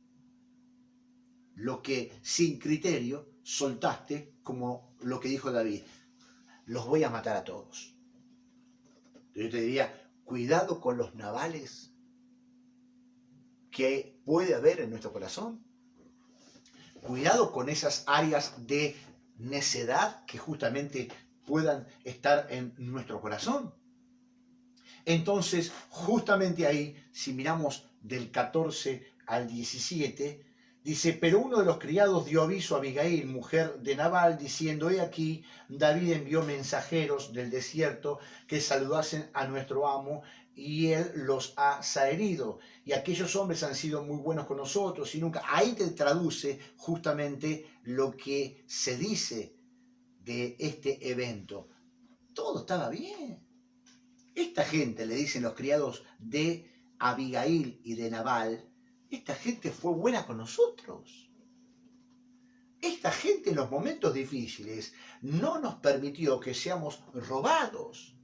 lo que sin criterio soltaste, como lo que dijo David. Los voy a matar a todos. Yo te diría, cuidado con los navales que puede haber en nuestro corazón. Cuidado con esas áreas de necedad que justamente puedan estar en nuestro corazón. Entonces, justamente ahí, si miramos del 14 al 17, dice, pero uno de los criados dio aviso a Abigail, mujer de Nabal, diciendo, he aquí, David envió mensajeros del desierto que saludasen a nuestro amo y él los ha saherido. Y aquellos hombres han sido muy buenos con nosotros y nunca. Ahí te traduce justamente lo que se dice de este evento. Todo estaba bien. Esta gente, le dicen los criados de Abigail y de Nabal, esta gente fue buena con nosotros. Esta gente en los momentos difíciles no nos permitió que seamos robados.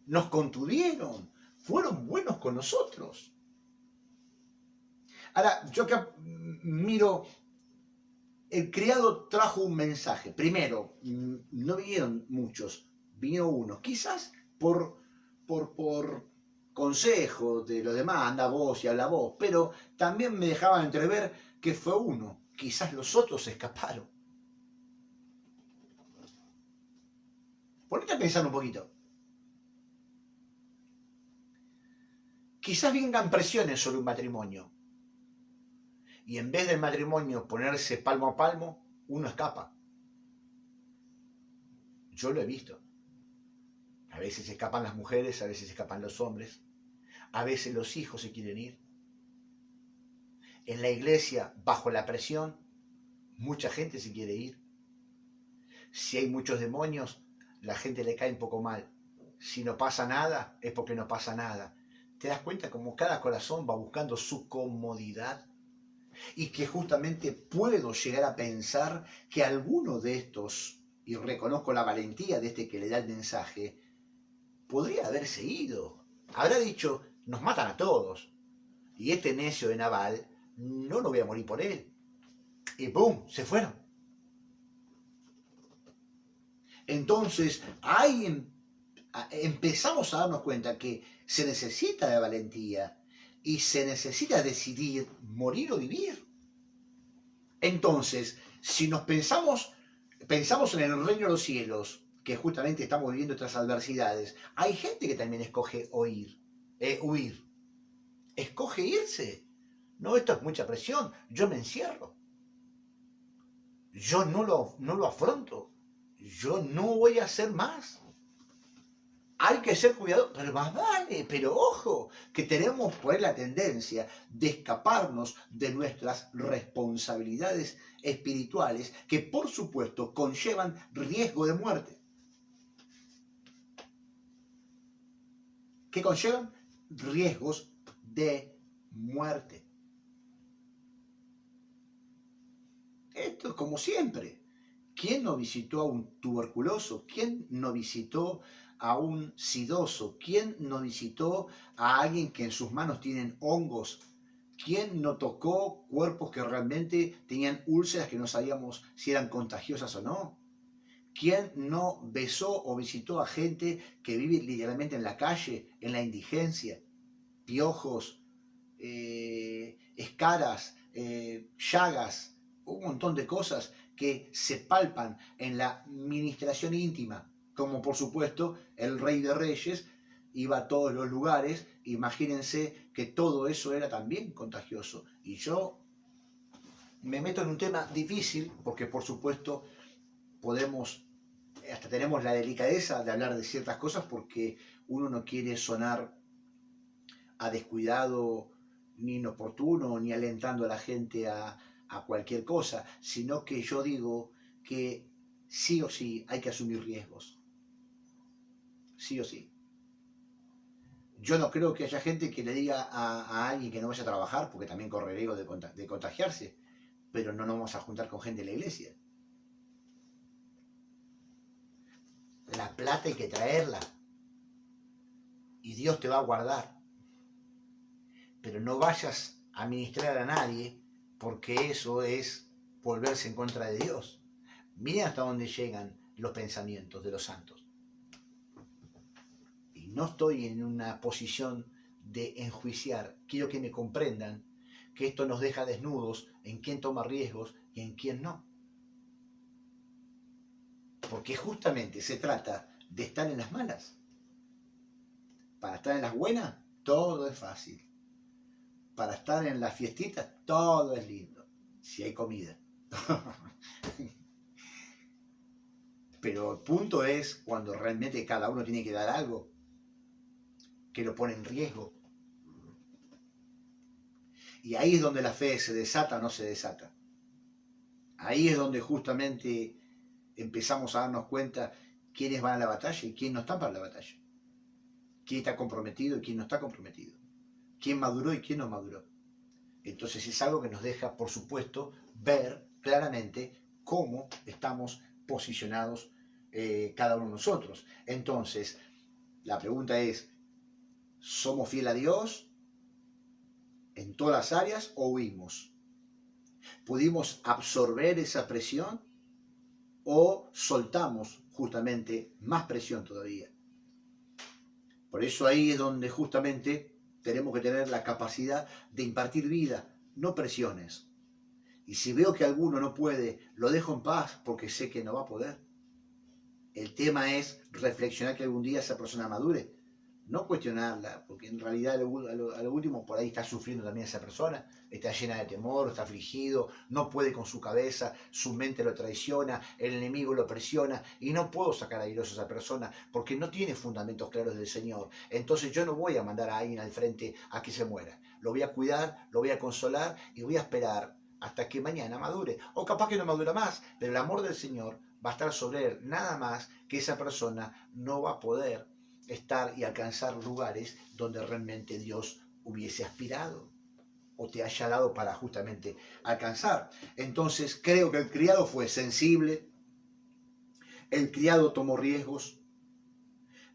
Nos contuvieron, fueron buenos con nosotros. Ahora, yo acá miro, el criado trajo un mensaje. Primero, no vinieron muchos, vino uno. Quizás por consejo de los demás, anda vos y habla vos, pero también me dejaban entrever que fue uno. Quizás los otros escaparon. Ponete a pensar un poquito. Quizás vengan presiones sobre un matrimonio. Y en vez del matrimonio ponerse palmo a palmo, uno escapa. Yo lo he visto. A veces se escapan las mujeres, a veces se escapan los hombres, a veces los hijos se quieren ir. En la iglesia, bajo la presión, mucha gente se quiere ir. Si hay muchos demonios, la gente le cae un poco mal. Si no pasa nada, es porque no pasa nada. ¿Te das cuenta cómo cada corazón va buscando su comodidad? Y que justamente puedo llegar a pensar que alguno de estos, y reconozco la valentía de este que le da el mensaje, podría haberse ido. Habrá dicho, nos matan a todos. Y este necio de Nabal, no voy a morir por él. Y ¡pum! Se fueron. Entonces, empezamos a darnos cuenta que se necesita de valentía y se necesita decidir morir o vivir. Entonces, si nos pensamos en el reino de los cielos, que justamente estamos viviendo estas adversidades, hay gente que también escoge huir. Escoge irse. No, esto es mucha presión. Yo me encierro. Yo no lo afronto. Yo no voy a hacer más. Hay que ser cuidadosos, pero más vale, pero ojo, que tenemos pues la tendencia de escaparnos de nuestras responsabilidades espirituales que por supuesto conllevan riesgo de muerte. ¿Qué conllevan? Riesgos de muerte. Esto es como siempre. ¿Quién no visitó a un tuberculoso? ¿Quién no visitó a un sidoso? ¿Quién no visitó a alguien que en sus manos tienen hongos? ¿Quién no tocó cuerpos que realmente tenían úlceras que no sabíamos si eran contagiosas o no? ¿Quién no besó o visitó a gente que vive literalmente en la calle, en la indigencia? Piojos, escaras, llagas, un montón de cosas que se palpan en la ministración íntima, como por supuesto el Rey de Reyes iba a todos los lugares. Imagínense que todo eso era también contagioso. Y yo me meto en un tema difícil porque por supuesto hasta tenemos la delicadeza de hablar de ciertas cosas porque uno no quiere sonar a descuidado, ni inoportuno, ni alentando a la gente a cualquier cosa, sino que yo digo que sí o sí hay que asumir riesgos. Sí o sí. Yo no creo que haya gente que le diga a alguien que no vaya a trabajar, porque también corre riesgo de contagiarse, pero no nos vamos a juntar con gente de la iglesia. La plata hay que traerla y Dios te va a guardar. Pero no vayas a ministrar a nadie porque eso es volverse en contra de Dios. Miren hasta dónde llegan los pensamientos de los santos. Y no estoy en una posición de enjuiciar. Quiero que me comprendan que esto nos deja desnudos en quién toma riesgos y en quién no. Porque justamente se trata de estar en las malas. Para estar en las buenas, todo es fácil. Para estar en las fiestitas, todo es lindo. Si hay comida. Pero el punto es cuando realmente cada uno tiene que dar algo que lo pone en riesgo. Y ahí es donde la fe se desata o no se desata. Ahí es donde justamente empezamos a darnos cuenta quiénes van a la batalla y quiénes no están para la batalla. Quién está comprometido y quién no está comprometido. Quién maduró y quién no maduró. Entonces es algo que nos deja, por supuesto, ver claramente cómo estamos posicionados cada uno de nosotros. Entonces, la pregunta es, ¿somos fieles a Dios en todas las áreas o huimos? ¿Pudimos absorber esa presión o soltamos justamente más presión todavía? Por eso ahí es donde justamente tenemos que tener la capacidad de impartir vida, no presiones. Y si veo que alguno no puede, lo dejo en paz porque sé que no va a poder. El tema es reflexionar que algún día esa persona madure. no cuestionarla, porque en realidad a lo último por ahí está sufriendo también esa persona, está llena de temor, está afligido, no puede con su cabeza, su mente lo traiciona, el enemigo lo presiona y no puedo sacar airoso a esa persona porque no tiene fundamentos claros del Señor. Entonces yo no voy a mandar a alguien al frente a que se muera. Lo voy a cuidar, lo voy a consolar y voy a esperar hasta que mañana madure. O capaz que no madura más, pero el amor del Señor va a estar sobre él, nada más que esa persona no va a poder estar y alcanzar lugares donde realmente Dios hubiese aspirado o te haya dado para justamente alcanzar. Entonces creo que el criado fue sensible, el criado tomó riesgos,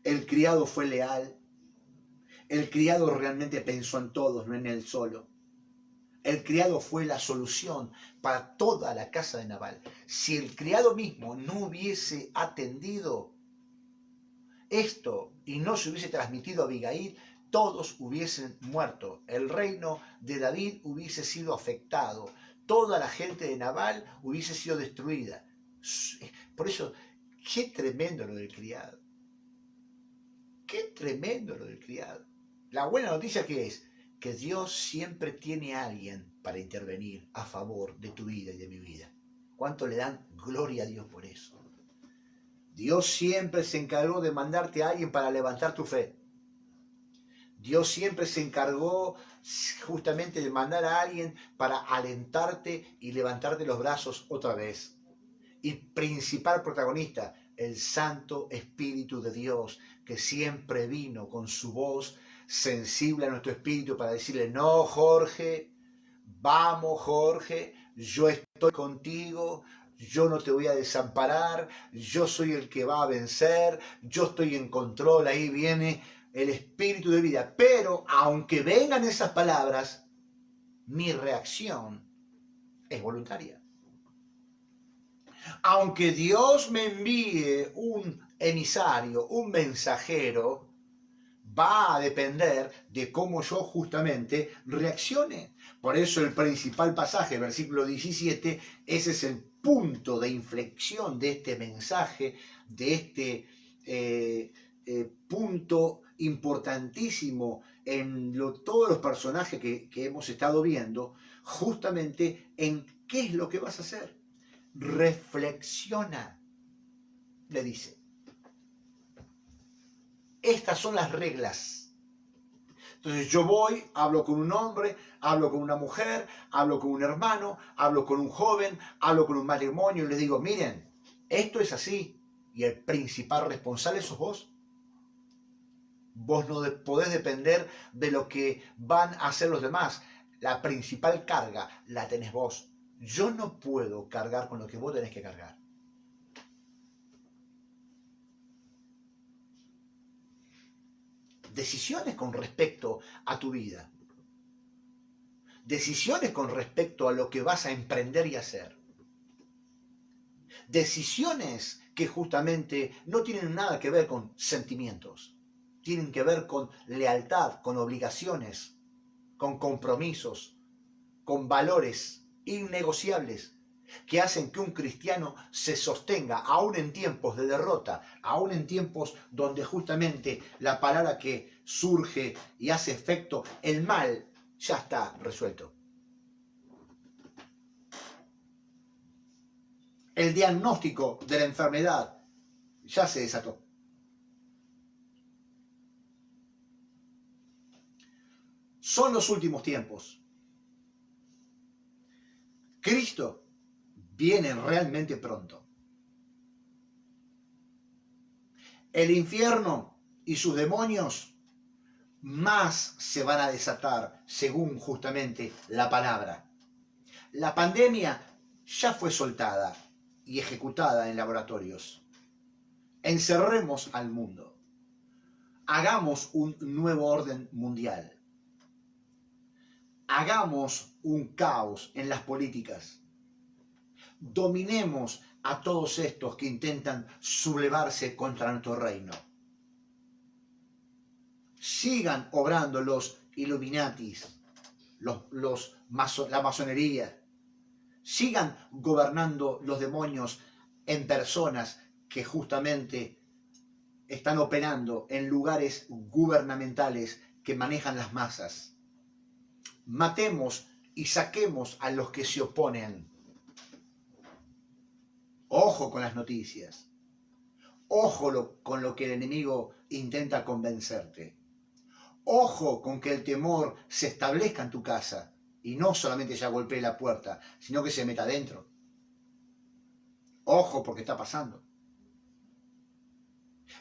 el criado fue leal, el criado realmente pensó en todos, no en él solo. El criado fue la solución para toda la casa de Nabal. Si el criado mismo no hubiese atendido esto y no se hubiese transmitido a Abigail, todos hubiesen muerto. El reino de David hubiese sido afectado. Toda la gente de Nabal hubiese sido destruida. Por eso, qué tremendo lo del criado. Qué tremendo lo del criado. La buena noticia que es que Dios siempre tiene a alguien para intervenir a favor de tu vida y de mi vida. ¿Cuánto le dan gloria a Dios por eso? Dios siempre se encargó de mandarte a alguien para levantar tu fe. Dios siempre se encargó justamente de mandar a alguien para alentarte y levantarte los brazos otra vez. Y principal protagonista, el Santo Espíritu de Dios, que siempre vino con su voz sensible a nuestro espíritu para decirle: no, Jorge, vamos, Jorge, yo estoy contigo, yo no te voy a desamparar, yo soy el que va a vencer, yo estoy en control. Ahí viene el espíritu de vida. Pero aunque vengan esas palabras, mi reacción es voluntaria. Aunque Dios me envíe un emisario, un mensajero, va a depender de cómo yo justamente reaccione. Por eso el principal pasaje, versículo 17, ese es el punto de inflexión de este mensaje, de este punto importantísimo en todos los personajes que hemos estado viendo, justamente en qué es lo que vas a hacer. Reflexiona, le dice. Estas son las reglas. Entonces yo voy, hablo con un hombre, hablo con una mujer, hablo con un hermano, hablo con un joven, hablo con un matrimonio y les digo: miren, esto es así. Y el principal responsable sos vos. Vos no podés depender de lo que van a hacer los demás. La principal carga la tenés vos. Yo no puedo cargar con lo que vos tenés que cargar. Decisiones con respecto a tu vida. Decisiones con respecto a lo que vas a emprender y hacer. Decisiones que justamente no tienen nada que ver con sentimientos. Tienen que ver con lealtad, con obligaciones, con compromisos, con valores innegociables que hacen que un cristiano se sostenga aún en tiempos de derrota, aún en tiempos donde justamente la palabra que surge y hace efecto, el mal ya está resuelto. El diagnóstico de la enfermedad ya se desató. Son los últimos tiempos. Cristo viene realmente pronto. El infierno y sus demonios más se van a desatar según justamente la palabra. La pandemia ya fue soltada y ejecutada en laboratorios. Encerremos al mundo. Hagamos un nuevo orden mundial. Hagamos un caos en las políticas. Dominemos a todos estos que intentan sublevarse contra nuestro reino. Sigan obrando los Illuminatis, la masonería. Sigan gobernando los demonios en personas que justamente están operando en lugares gubernamentales que manejan las masas. Matemos y saquemos a los que se oponen. Ojo con las noticias. Ojo con lo que el enemigo intenta convencerte. Ojo con que el temor se establezca en tu casa y no solamente ya golpee la puerta, sino que se meta adentro. Ojo porque está pasando.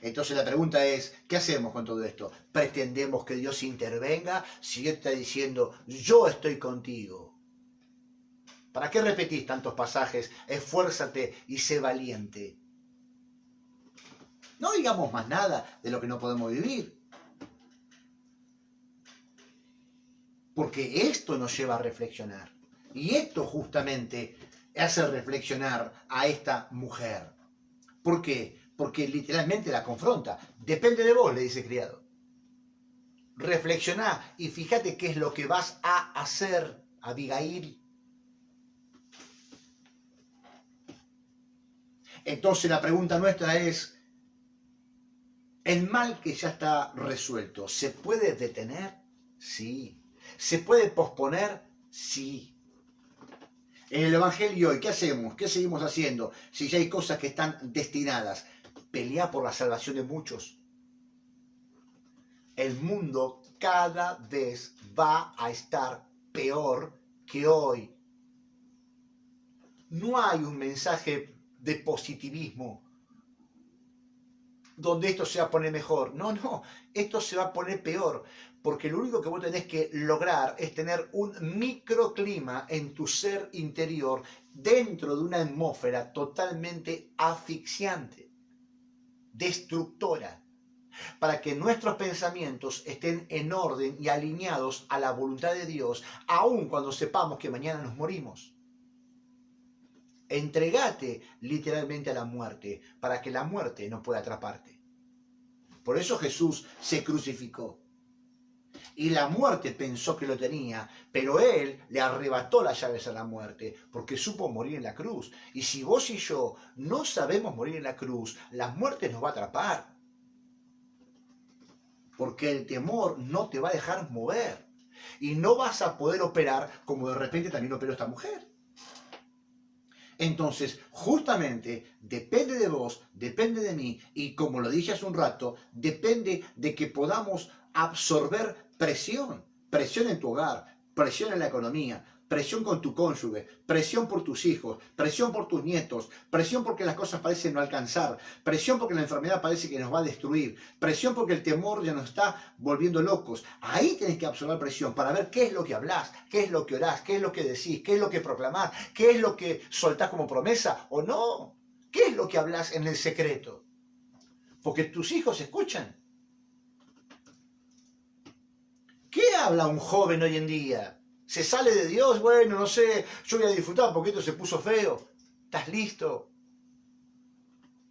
Entonces la pregunta es, ¿qué hacemos con todo esto? ¿Pretendemos que Dios intervenga si Él está diciendo, yo estoy contigo? ¿Para qué repetís tantos pasajes? Esfuérzate y sé valiente. No digamos más nada de lo que no podemos vivir. Porque esto nos lleva a reflexionar. Y esto justamente hace reflexionar a esta mujer. ¿Por qué? Porque literalmente la confronta. Depende de vos, le dice el criado. Reflexioná y fíjate qué es lo que vas a hacer, Abigail. Entonces la pregunta nuestra es, ¿el mal que ya está resuelto se puede detener? Sí. ¿Se puede posponer? Sí. En el Evangelio hoy, ¿qué hacemos? ¿Qué seguimos haciendo? Si ya hay cosas que están destinadas. Pelea por la salvación de muchos. El mundo cada vez va a estar peor que hoy. No hay un mensaje de positivismo donde esto se va a poner mejor. No, esto se va a poner peor. Porque lo único que vos tenés que lograr es tener un microclima en tu ser interior dentro de una atmósfera totalmente asfixiante, destructora, para que nuestros pensamientos estén en orden y alineados a la voluntad de Dios, aun cuando sepamos que mañana nos morimos. Entregate literalmente a la muerte, para que la muerte no pueda atraparte. Por eso Jesús se crucificó. Y la muerte pensó que lo tenía, pero Él le arrebató las llaves a la muerte, porque supo morir en la cruz. Y si vos y yo no sabemos morir en la cruz, la muerte nos va a atrapar. Porque el temor no te va a dejar mover. Y no vas a poder operar como de repente también operó esta mujer. Entonces, justamente, depende de vos, depende de mí, y como lo dije hace un rato, depende de que podamos absorber presión. Presión en tu hogar, presión en la economía, presión con tu cónyuge, presión por tus hijos, presión por tus nietos, presión porque las cosas parecen no alcanzar, presión porque la enfermedad parece que nos va a destruir, presión porque el temor ya nos está volviendo locos. Ahí tenés que absorber presión para ver qué es lo que hablás, qué es lo que orás, qué es lo que decís, qué es lo que proclamás, qué es lo que soltás como promesa o no, qué es lo que hablás en el secreto. Porque tus hijos escuchan. ¿Qué habla un joven hoy en día? ¿Se sale de Dios? Bueno, no sé, yo voy a disfrutar porque esto se puso feo. ¿Estás listo?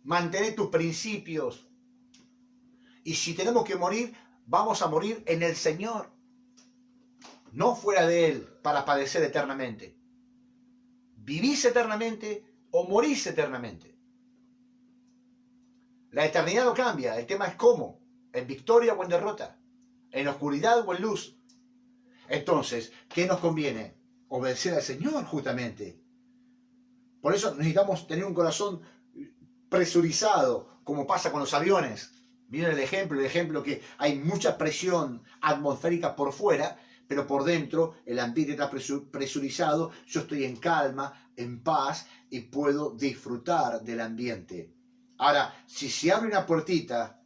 Mantén tus principios. Y si tenemos que morir, vamos a morir en el Señor. No fuera de Él para padecer eternamente. Vivís eternamente o morís eternamente. La eternidad no cambia, el tema es cómo. En victoria o en derrota. En oscuridad o en luz. Entonces, ¿qué nos conviene? Obedecer al Señor, justamente. Por eso necesitamos tener un corazón presurizado, como pasa con los aviones. ¿Vieron el ejemplo que hay mucha presión atmosférica por fuera, pero por dentro el ambiente está presurizado, yo estoy en calma, en paz y puedo disfrutar del ambiente. Ahora, si se abre una puertita,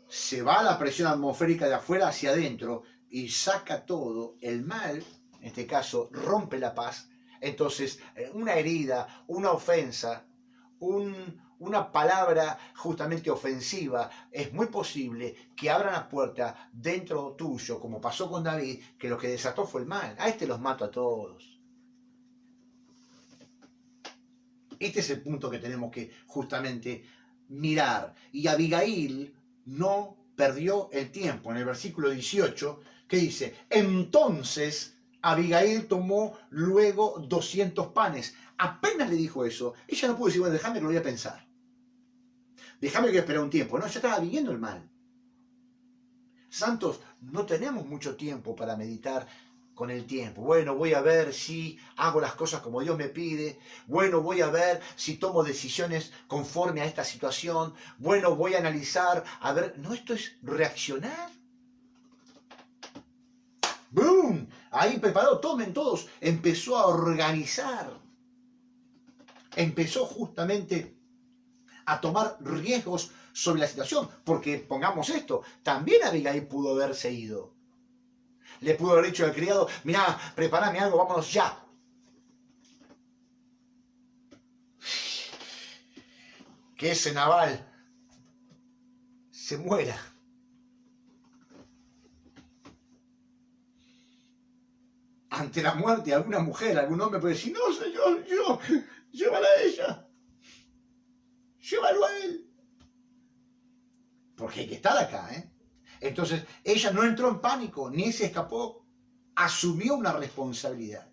se va la presión atmosférica de afuera hacia adentro y saca todo el mal, en este caso rompe la paz. Entonces, una herida, una ofensa, una palabra justamente ofensiva, es muy posible que abra la puerta dentro tuyo, como pasó con David, que lo que desató fue el mal. A este los mato a todos. Este es el punto que tenemos que justamente mirar. Y Abigail no perdió el tiempo. En el versículo 18, que dice, entonces Abigail tomó luego 200 panes. Apenas le dijo eso, ella no pudo decir, bueno, déjame que lo voy a pensar. déjame que esperar un tiempo. No, ya estaba viviendo el mal. Santos, no tenemos mucho tiempo para meditar con el tiempo. Bueno, voy a ver si hago las cosas como Dios me pide. Bueno, voy a ver si tomo decisiones conforme a esta situación. Bueno, voy a analizar, a ver, no, esto es reaccionar. ¡Boom! Ahí preparado, tomen todos. Empezó a organizar. Empezó justamente a tomar riesgos sobre la situación. Porque, pongamos esto, también Abigail pudo haberse ido. Le pudo haber dicho al criado, mirá, prepárame algo, vámonos ya. Que ese Nabal se muera. Ante la muerte de alguna mujer, algún hombre puede decir, no, señor, llévala a ella. Llévalo a él. Porque hay que estar acá, ¿eh? Entonces, ella no entró en pánico, ni se escapó, asumió una responsabilidad.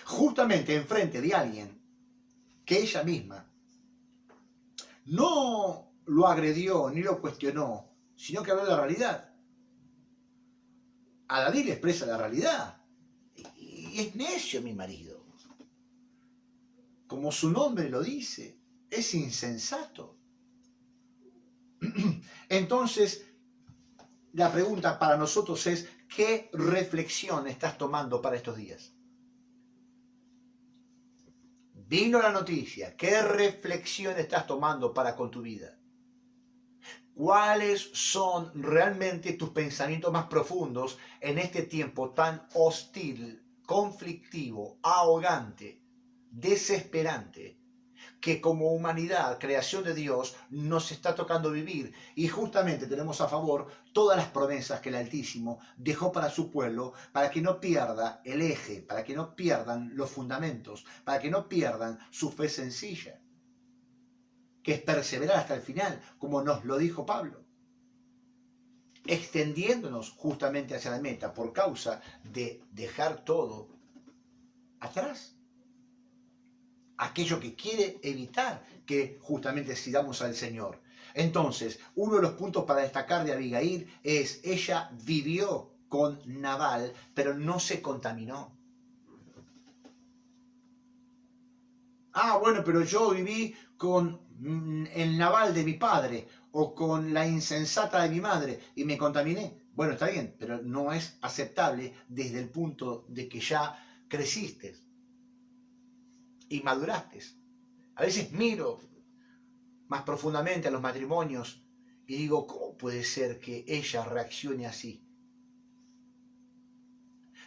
Justamente enfrente de alguien que ella misma no lo agredió ni lo cuestionó, sino que habló de la realidad. A David le expresa la realidad. Y es necio mi marido. Como su nombre lo dice, es insensato. Entonces, la pregunta para nosotros es, ¿qué reflexión estás tomando para estos días? Vino la noticia, ¿qué reflexión estás tomando para con tu vida? ¿Cuáles son realmente tus pensamientos más profundos en este tiempo tan hostil, conflictivo, ahogante, desesperante, que como humanidad, creación de Dios, nos está tocando vivir? Y justamente tenemos a favor todas las promesas que el Altísimo dejó para su pueblo, para que no pierda el eje, para que no pierdan los fundamentos, para que no pierdan su fe sencilla, que es perseverar hasta el final, como nos lo dijo Pablo, extendiéndonos justamente hacia la meta por causa de dejar todo atrás. Aquello que quiere evitar que justamente sigamos al Señor. Entonces, uno de los puntos para destacar de Abigail es, ella vivió con Nabal, pero no se contaminó. Ah, bueno, pero yo viví con el Nabal de mi padre o con la insensata de mi madre y me contaminé. Bueno, está bien, pero no es aceptable desde el punto de que ya creciste y maduraste. A veces miro más profundamente a los matrimonios y digo, ¿cómo puede ser que ella reaccione así?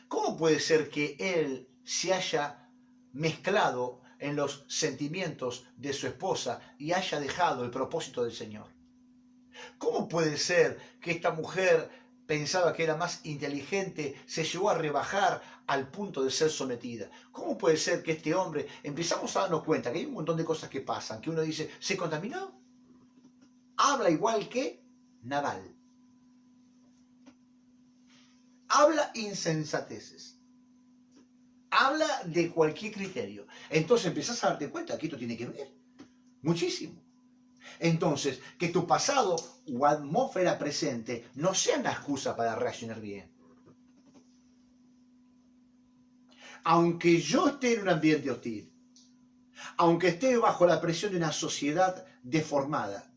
¿Cómo puede ser que él se haya mezclado en los sentimientos de su esposa y haya dejado el propósito del Señor? ¿Cómo puede ser que esta mujer pensaba que era más inteligente, se llegó a rebajar al punto de ser sometida? ¿Cómo puede ser que este hombre, empezamos a darnos cuenta que hay un montón de cosas que pasan, que uno dice, ¿se contaminó? Habla igual que Nabal. Habla insensateces. Habla de cualquier criterio. Entonces empezás a darte cuenta que esto tiene que ver muchísimo. Entonces, que tu pasado o atmósfera presente no sea una excusa para reaccionar bien. Aunque yo esté en un ambiente hostil, aunque esté bajo la presión de una sociedad deformada,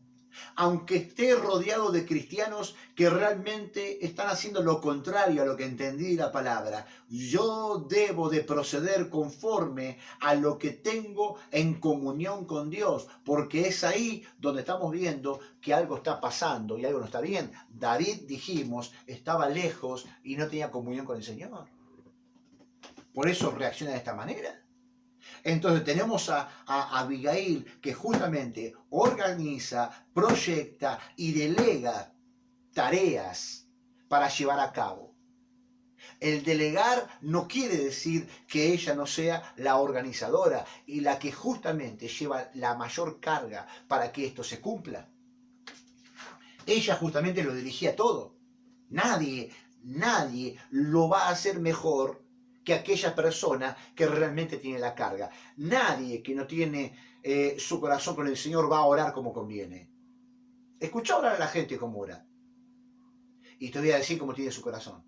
aunque esté rodeado de cristianos que realmente están haciendo lo contrario a lo que entendí la palabra, yo debo de proceder conforme a lo que tengo en comunión con Dios, porque es ahí donde estamos viendo que algo está pasando y algo no está bien. David, dijimos, estaba lejos y no tenía comunión con el Señor. Por eso reacciona de esta manera. Entonces tenemos a Abigail, que justamente organiza, proyecta y delega tareas para llevar a cabo. El delegar no quiere decir que ella no sea la organizadora y la que justamente lleva la mayor carga para que esto se cumpla. Ella justamente lo dirigía todo. Nadie lo va a hacer mejor que aquella persona que realmente tiene la carga. Nadie que no tiene su corazón con el Señor va a orar como conviene. Escucha orar a la gente como ora. Y te voy a decir cómo tiene su corazón.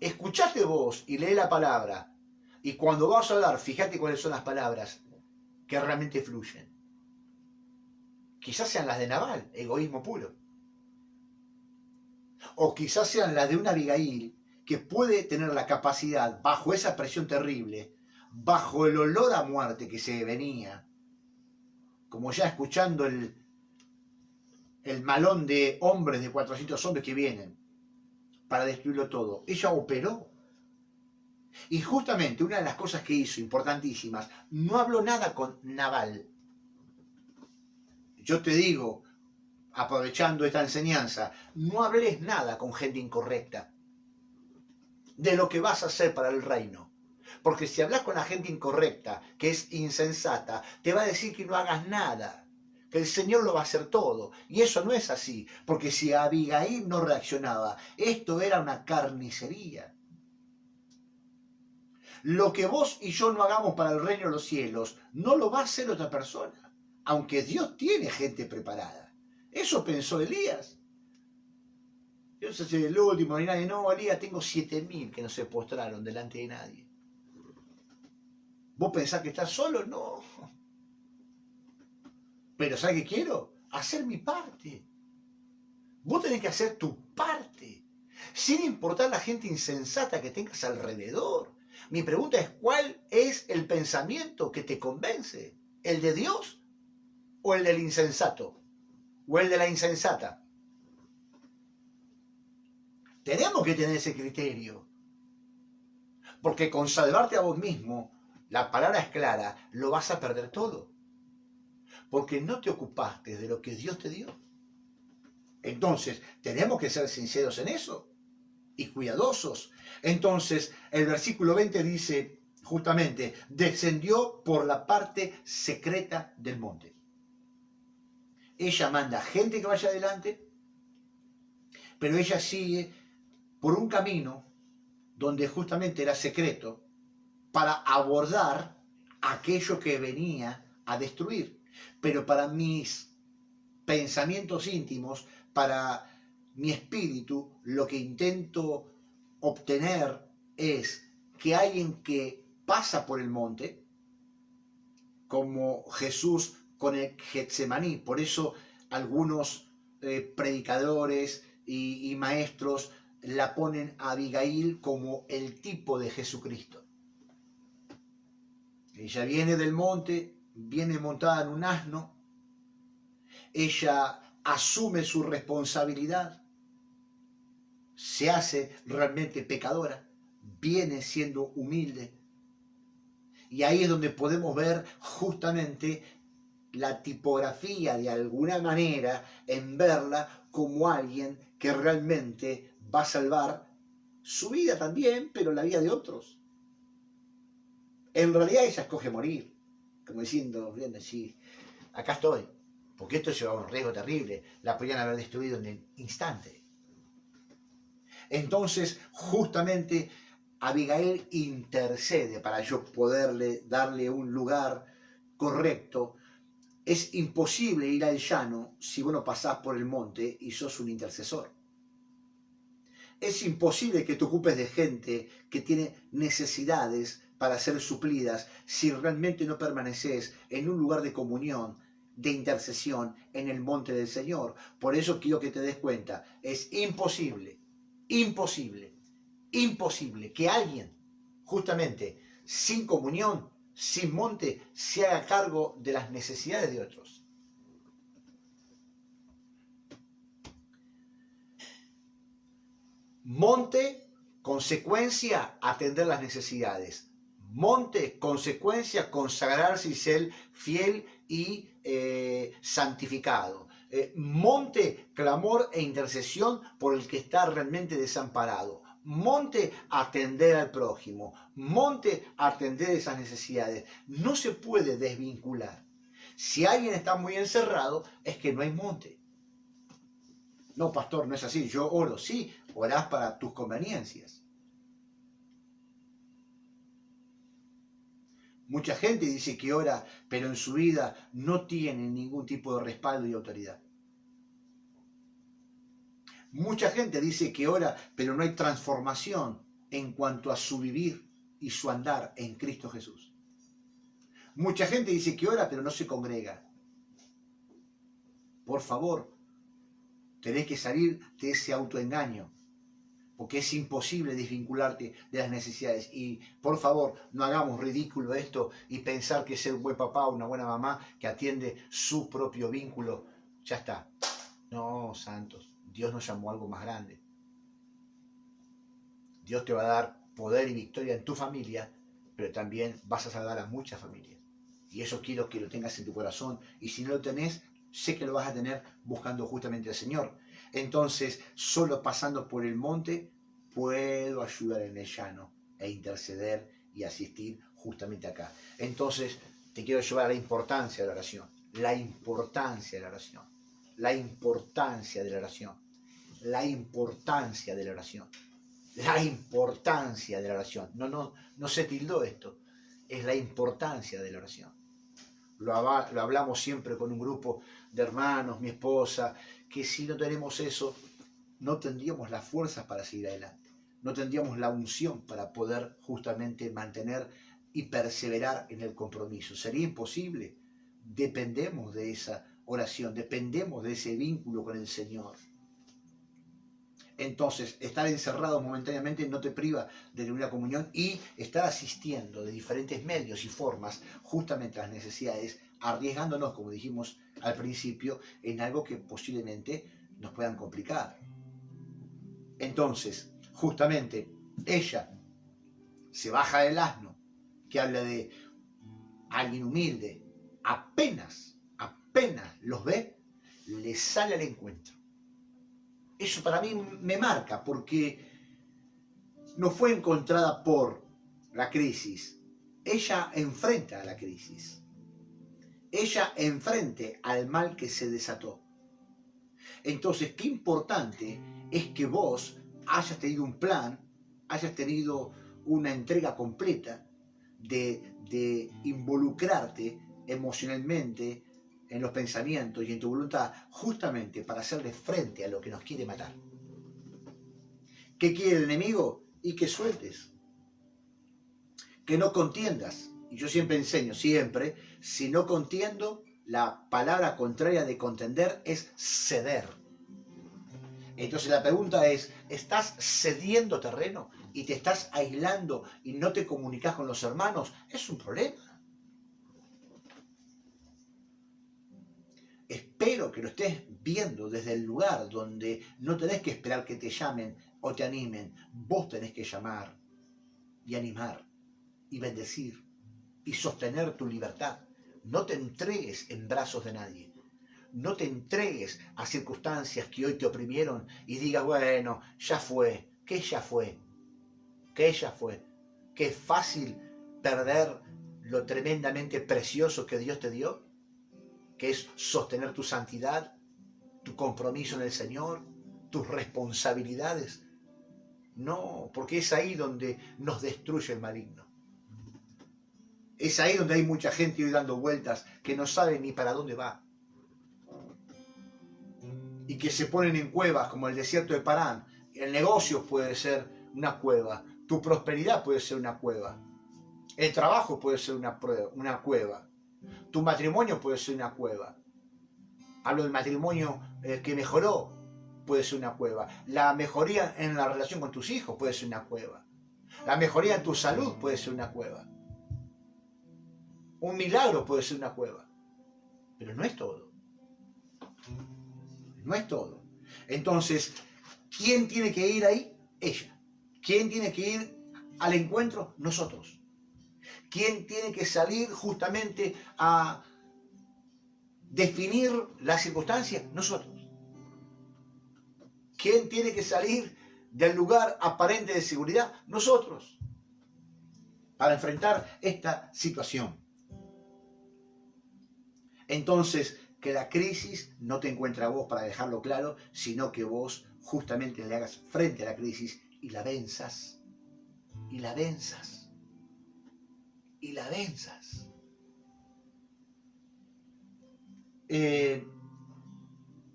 Escuchate vos y lee la palabra. Y cuando vas a orar, fíjate cuáles son las palabras que realmente fluyen. Quizás sean las de Nabal, egoísmo puro. O quizás sean las de una Abigail que puede tener la capacidad, bajo esa presión terrible, bajo el olor a muerte que se venía, como ya escuchando el malón de hombres, de 400 hombres que vienen para destruirlo todo. Ella operó. Y justamente una de las cosas que hizo, importantísimas, no habló nada con Nabal. Yo te digo, aprovechando esta enseñanza, no hables nada con gente incorrecta de lo que vas a hacer para el reino. Porque si hablas con la gente incorrecta, que es insensata, te va a decir que no hagas nada, que el Señor lo va a hacer todo. Y eso no es así, porque si Abigail no reaccionaba, esto era una carnicería. Lo que vos y yo no hagamos para el reino de los cielos, no lo va a hacer otra persona, aunque Dios tiene gente preparada. Eso pensó Elías. Yo no sé si el último ni nadie, no, Elías, tengo 7000 que no se postraron delante de nadie. ¿Vos pensás que estás solo? No. Pero ¿sabes qué quiero? Hacer mi parte. Vos tenés que hacer tu parte, sin importar la gente insensata que tengas alrededor. Mi pregunta es, ¿cuál es el pensamiento que te convence? ¿El de Dios o el del insensato? ¿O el de la insensata? Tenemos que tener ese criterio. Porque con salvarte a vos mismo, la palabra es clara, lo vas a perder todo. Porque no te ocupaste de lo que Dios te dio. Entonces, tenemos que ser sinceros en eso y cuidadosos. Entonces, el versículo 20 dice justamente, descendió por la parte secreta del monte. Ella manda gente que vaya adelante, pero ella sigue por un camino donde justamente era secreto para abordar aquello que venía a destruir. Pero para mis pensamientos íntimos, para mi espíritu, lo que intento obtener es que alguien que pasa por el monte, como Jesús con el Getsemaní, por eso algunos predicadores y maestros la ponen a Abigail como el tipo de Jesucristo. Ella viene del monte, viene montada en un asno, ella asume su responsabilidad, se hace realmente pecadora, viene siendo humilde. Y ahí es donde podemos ver justamente la tipografía de alguna manera en verla como alguien que realmente va a salvar su vida también, pero la vida de otros. En realidad ella escoge morir, como diciendo, sí, acá estoy, porque esto llevaba un riesgo terrible, la podían haber destruido en el instante. Entonces, justamente Abigail intercede para yo poderle darle un lugar correcto. Es imposible ir al llano si vos no pasás por el monte y sos un intercesor. Es imposible que te ocupes de gente que tiene necesidades para ser suplidas si realmente no permaneces en un lugar de comunión, de intercesión en el monte del Señor. Por eso quiero que te des cuenta, es imposible, imposible, imposible que alguien justamente sin comunión, sin monte, se haga cargo de las necesidades de otros. Monte, consecuencia, atender las necesidades. Monte, consecuencia, consagrarse y ser fiel y santificado. Monte, clamor e intercesión por el que está realmente desamparado. Monte, atender al prójimo. Monte, atender esas necesidades. No se puede desvincular. Si alguien está muy encerrado, es que no hay monte. No, pastor, no es así. Yo oro. Sí, orás para tus conveniencias. Mucha gente dice que ora, pero en su vida no tiene ningún tipo de respaldo y autoridad. Mucha gente dice que ora, pero no hay transformación en cuanto a su vivir y su andar en Cristo Jesús. Mucha gente dice que ora, pero no se congrega. Por favor, tenés que salir de ese autoengaño, porque es imposible desvincularte de las necesidades. Y por favor, no hagamos ridículo esto y pensar que ser un buen papá o una buena mamá que atiende su propio vínculo, ya está. No, santos, Dios nos llamó a algo más grande. Dios te va a dar poder y victoria en tu familia, pero también vas a salvar a muchas familias. Y eso quiero que lo tengas en tu corazón. Y si no lo tenés, sé que lo vas a tener buscando justamente al Señor. Entonces, solo pasando por el monte, puedo ayudar en el llano e interceder y asistir justamente acá. Entonces, te quiero llevar a la importancia de la oración. La importancia de la oración. La importancia de la oración. La importancia de la oración. La importancia de la oración. No se tildó esto. Es la importancia de la oración. Lo hablamos siempre con un grupo de hermanos, mi esposa, que si no tenemos eso, no tendríamos las fuerzas para seguir adelante. No tendríamos la unción para poder justamente mantener y perseverar en el compromiso. Sería imposible. Dependemos de esa oración, dependemos de ese vínculo con el Señor. Entonces, estar encerrado momentáneamente no te priva de una comunión y estar asistiendo de diferentes medios y formas justamente a las necesidades, arriesgándonos, como dijimos al principio, en algo que posiblemente nos puedan complicar. Entonces, justamente, ella se baja del asno, que habla de alguien humilde, apenas los ve, le sale al encuentro. Eso para mí me marca, porque no fue encontrada por la crisis. Ella enfrenta a la crisis. Ella enfrenta al mal que se desató. Entonces, qué importante es que vos hayas tenido un plan, hayas tenido una entrega completa de involucrarte emocionalmente en los pensamientos y en tu voluntad, justamente para hacerle frente a lo que nos quiere matar. ¿Qué quiere el enemigo? Y que sueltes. Que no contiendas. Y yo siempre enseño, siempre, si no contiendo, la palabra contraria de contender es ceder. Entonces la pregunta es, ¿estás cediendo terreno y te estás aislando y no te comunicas con los hermanos? Es un problema. Espero que lo estés viendo desde el lugar donde no tenés que esperar que te llamen o te animen. Vos tenés que llamar y animar y bendecir y sostener tu libertad. No te entregues en brazos de nadie. No te entregues a circunstancias que hoy te oprimieron y digas, bueno, ya fue. ¿Qué ya fue? ¿Qué ya fue? ¿Qué es fácil perder lo tremendamente precioso que Dios te dio? Que es sostener tu santidad, tu compromiso en el Señor, tus responsabilidades. No, porque es ahí donde nos destruye el maligno. Es ahí donde hay mucha gente hoy dando vueltas que no sabe ni para dónde va. Y que se ponen en cuevas como el desierto de Parán. El negocio puede ser una cueva. Tu prosperidad puede ser una cueva. El trabajo puede ser una cueva. Tu matrimonio puede ser una cueva. Hablo del matrimonio que mejoró, puede ser una cueva. La mejoría en la relación con tus hijos puede ser una cueva. La mejoría en tu salud puede ser una cueva. Un milagro puede ser una cueva. Pero no es todo. No es todo. Entonces, ¿quién tiene que ir ahí? Ella. ¿Quién tiene que ir al encuentro? Nosotros. ¿Quién tiene que salir justamente a definir las circunstancias? Nosotros. ¿Quién tiene que salir del lugar aparente de seguridad? Nosotros. Para enfrentar esta situación. Entonces, que la crisis no te encuentra a vos, para dejarlo claro, sino que vos justamente le hagas frente a la crisis y la venzas, y la venzas, y la venzas.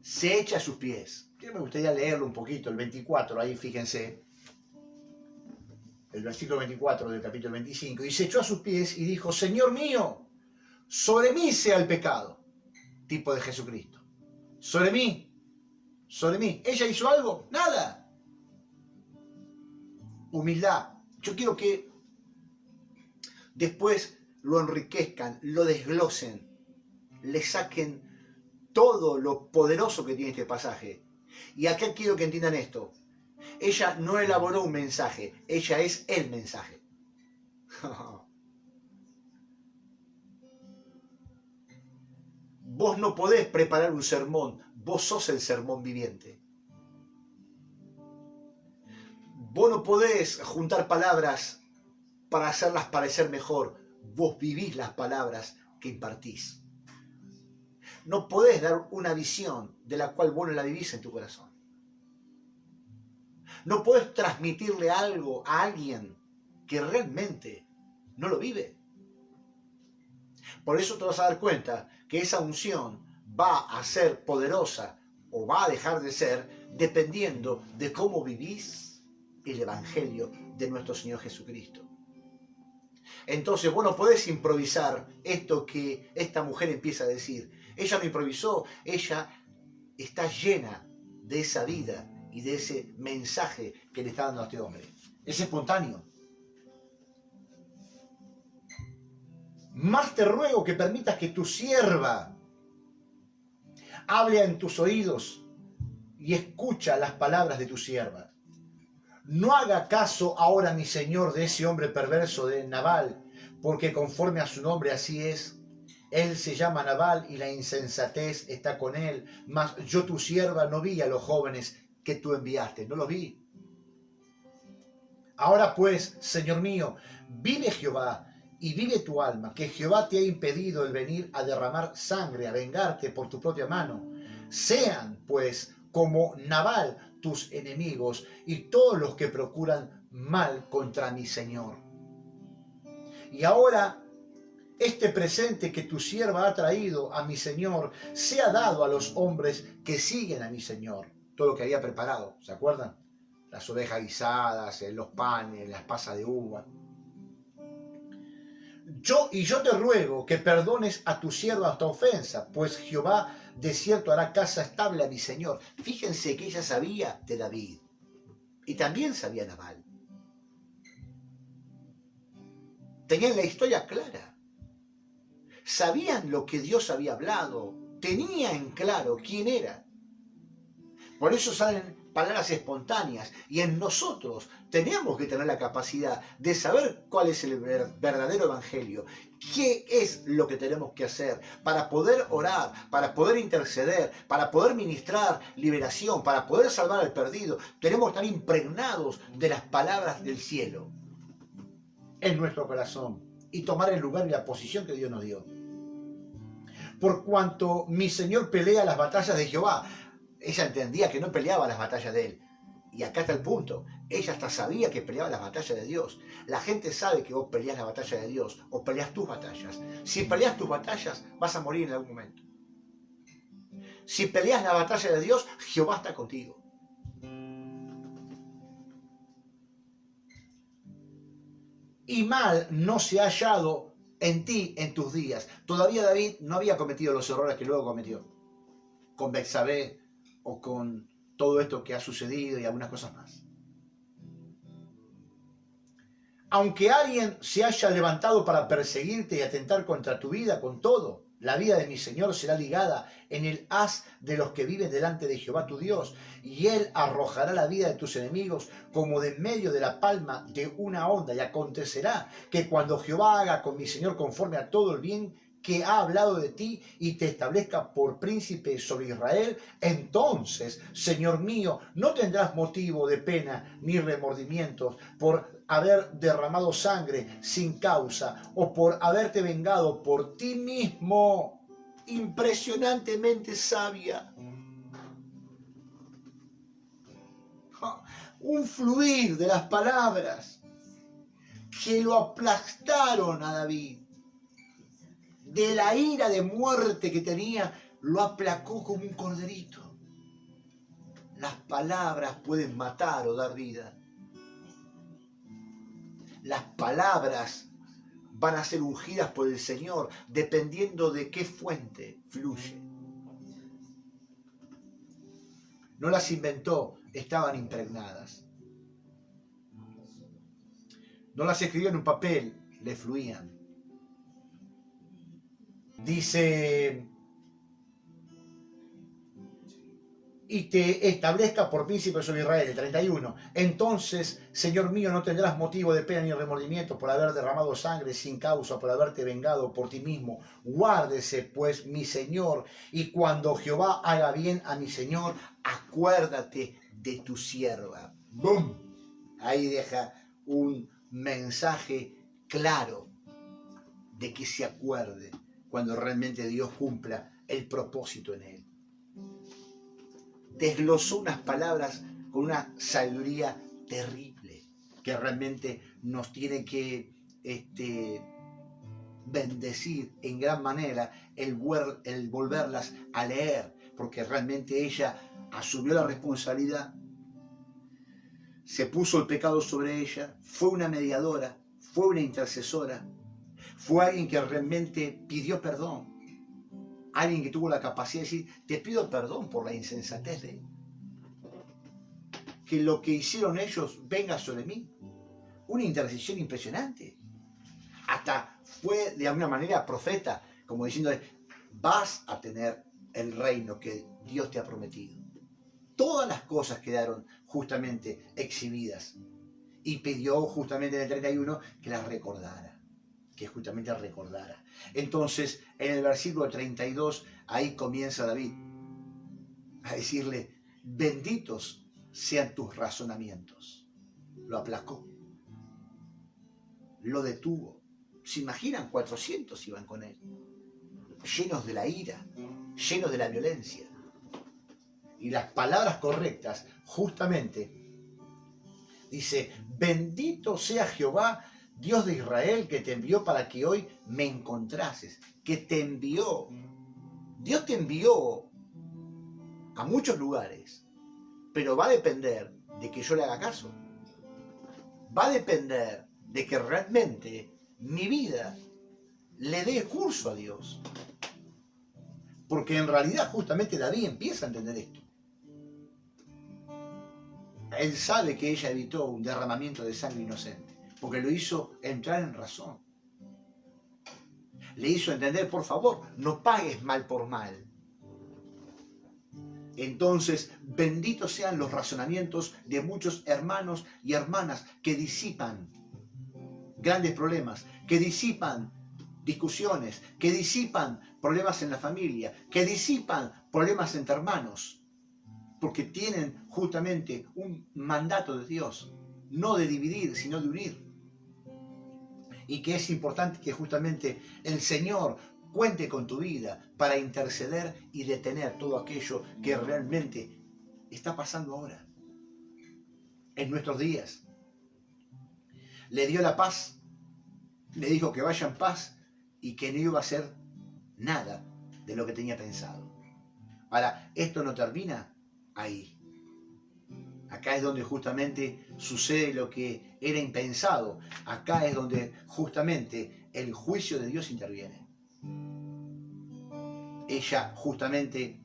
Se echa a sus pies. Me gustaría leerlo un poquito, el 24, ahí fíjense, el versículo 24 del capítulo 25, y se echó a sus pies y dijo: Señor mío, sobre mí sea el pecado. Tipo de Jesucristo. Sobre mí. Sobre mí. ¿Ella hizo algo? Nada. Humildad. Yo quiero que después lo enriquezcan, lo desglosen, le saquen todo lo poderoso que tiene este pasaje. Y acá quiero que entiendan esto. Ella no elaboró un mensaje, ella es el mensaje. Vos no podés preparar un sermón, vos sos el sermón viviente. Vos no podés juntar palabras para hacerlas parecer mejor, vos vivís las palabras que impartís. No podés dar una visión de la cual vos no la vivís en tu corazón. No podés transmitirle algo a alguien que realmente no lo vive. Por eso te vas a dar cuenta que esa unción va a ser poderosa o va a dejar de ser dependiendo de cómo vivís el Evangelio de nuestro Señor Jesucristo. Entonces vos no podés improvisar esto que esta mujer empieza a decir. Ella no improvisó, ella está llena de esa vida y de ese mensaje que le está dando a este hombre. Es espontáneo. Más te ruego que permitas que tu sierva hable en tus oídos y escucha las palabras de tu sierva. No haga caso ahora, mi señor, de ese hombre perverso de Nabal, porque conforme a su nombre así es. Él se llama Nabal y la insensatez está con él. Mas yo, tu sierva, no vi a los jóvenes que tú enviaste. No los vi. Ahora pues, Señor mío, vive Jehová y vive tu alma, que Jehová te ha impedido el venir a derramar sangre, a vengarte por tu propia mano. Sean, pues, como Nabal tus enemigos y todos los que procuran mal contra mi Señor. Y ahora, este presente que tu sierva ha traído a mi Señor sea dado a los hombres que siguen a mi Señor. Todo lo que había preparado, ¿se acuerdan? Las ovejas guisadas, los panes, las pasas de uva. Yo te ruego que perdones a tu sierva esta ofensa, pues Jehová de cierto hará casa estable a mi Señor. Fíjense que ella sabía de David y también sabía Nabal. Tenían la historia clara. Sabían lo que Dios había hablado. Tenían en claro quién era. Por eso salen palabras espontáneas. Y en nosotros tenemos que tener la capacidad de saber cuál es el verdadero evangelio. ¿Qué es lo que tenemos que hacer para poder orar, para poder interceder, para poder ministrar liberación, para poder salvar al perdido? Tenemos que estar impregnados de las palabras del cielo en nuestro corazón y tomar el lugar y la posición que Dios nos dio. Por cuanto mi Señor pelea las batallas de Jehová. Ella entendía que no peleaba las batallas de él. Y acá está el punto. Ella hasta sabía que peleaba las batallas de Dios. La gente sabe que vos peleas la batalla de Dios o peleas tus batallas. Si peleas tus batallas, vas a morir en algún momento. Si peleas la batalla de Dios, Jehová está contigo. Y mal no se ha hallado en ti en tus días. Todavía David no había cometido los errores que luego cometió con Betsabé o con todo esto que ha sucedido y algunas cosas más. Aunque alguien se haya levantado para perseguirte y atentar contra tu vida, con todo, la vida de mi Señor será ligada en el haz de los que viven delante de Jehová tu Dios, y Él arrojará la vida de tus enemigos como de en medio de la palma de una onda. Y acontecerá que cuando Jehová haga con mi Señor conforme a todo el bien que ha hablado de ti y te establezca por príncipe sobre Israel, entonces, Señor mío, no tendrás motivo de pena ni remordimientos por haber derramado sangre sin causa o por haberte vengado por ti mismo. impresionantemente sabia. Un fluir de las palabras que lo aplastaron a David. De la ira de muerte que tenía, lo aplacó como un corderito. Las palabras pueden matar o dar vida. Las palabras van a ser ungidas por el Señor dependiendo de qué fuente fluye. No las inventó, estaban impregnadas. No las escribió en un papel, le fluían. Dice, y te establezca por príncipe sobre Israel, el 31. Entonces, Señor mío, no tendrás motivo de pena ni remordimiento por haber derramado sangre sin causa, por haberte vengado por ti mismo. Guárdese, pues, mi Señor, y cuando Jehová haga bien a mi Señor, acuérdate de tu sierva. ¡Bum! Ahí deja un mensaje claro de que se acuerde cuando realmente Dios cumpla el propósito en él. Desglosó unas palabras con una sabiduría terrible que realmente nos tiene que bendecir en gran manera el volverlas a leer, porque realmente ella asumió la responsabilidad, se puso el pecado sobre ella, fue una mediadora, fue una intercesora, fue alguien que realmente pidió perdón. Alguien que tuvo la capacidad de decir, te pido perdón por la insensatez de él. Que lo que hicieron ellos venga sobre mí. Una intercesión impresionante. Hasta fue de alguna manera profeta, como diciendo, vas a tener el reino que Dios te ha prometido. Todas las cosas quedaron justamente exhibidas. Y pidió justamente en el 31 que las recordara. Que justamente recordara. Entonces, en el versículo 32, ahí comienza David a decirle, benditos sean tus razonamientos. Lo aplacó, lo detuvo. ¿Se imaginan? 400 iban con él, llenos de la ira, llenos de la violencia. Y las palabras correctas, justamente, dice, bendito sea Jehová, Dios de Israel, que te envió para que hoy me encontrases, que te envió. Dios te envió a muchos lugares, pero va a depender de que yo le haga caso. Va a depender de que realmente mi vida le dé curso a Dios. Porque en realidad justamente David empieza a entender esto. Él sabe que ella evitó un derramamiento de sangre inocente, porque lo hizo entrar en razón. Le hizo entender, por favor, no pagues mal por mal. Entonces, benditos sean los razonamientos de muchos hermanos y hermanas que disipan grandes problemas, que disipan discusiones, que disipan problemas en la familia, que disipan problemas entre hermanos, porque tienen justamente un mandato de Dios, no de dividir, sino de unir. Y que es importante que justamente el Señor cuente con tu vida para interceder y detener todo aquello que realmente está pasando ahora, en nuestros días. Le dio la paz, le dijo que vaya en paz y que no iba a hacer nada de lo que tenía pensado. Ahora, esto no termina ahí. Acá es donde justamente sucede lo que era impensado. Acá es donde justamente el juicio de Dios interviene. Ella justamente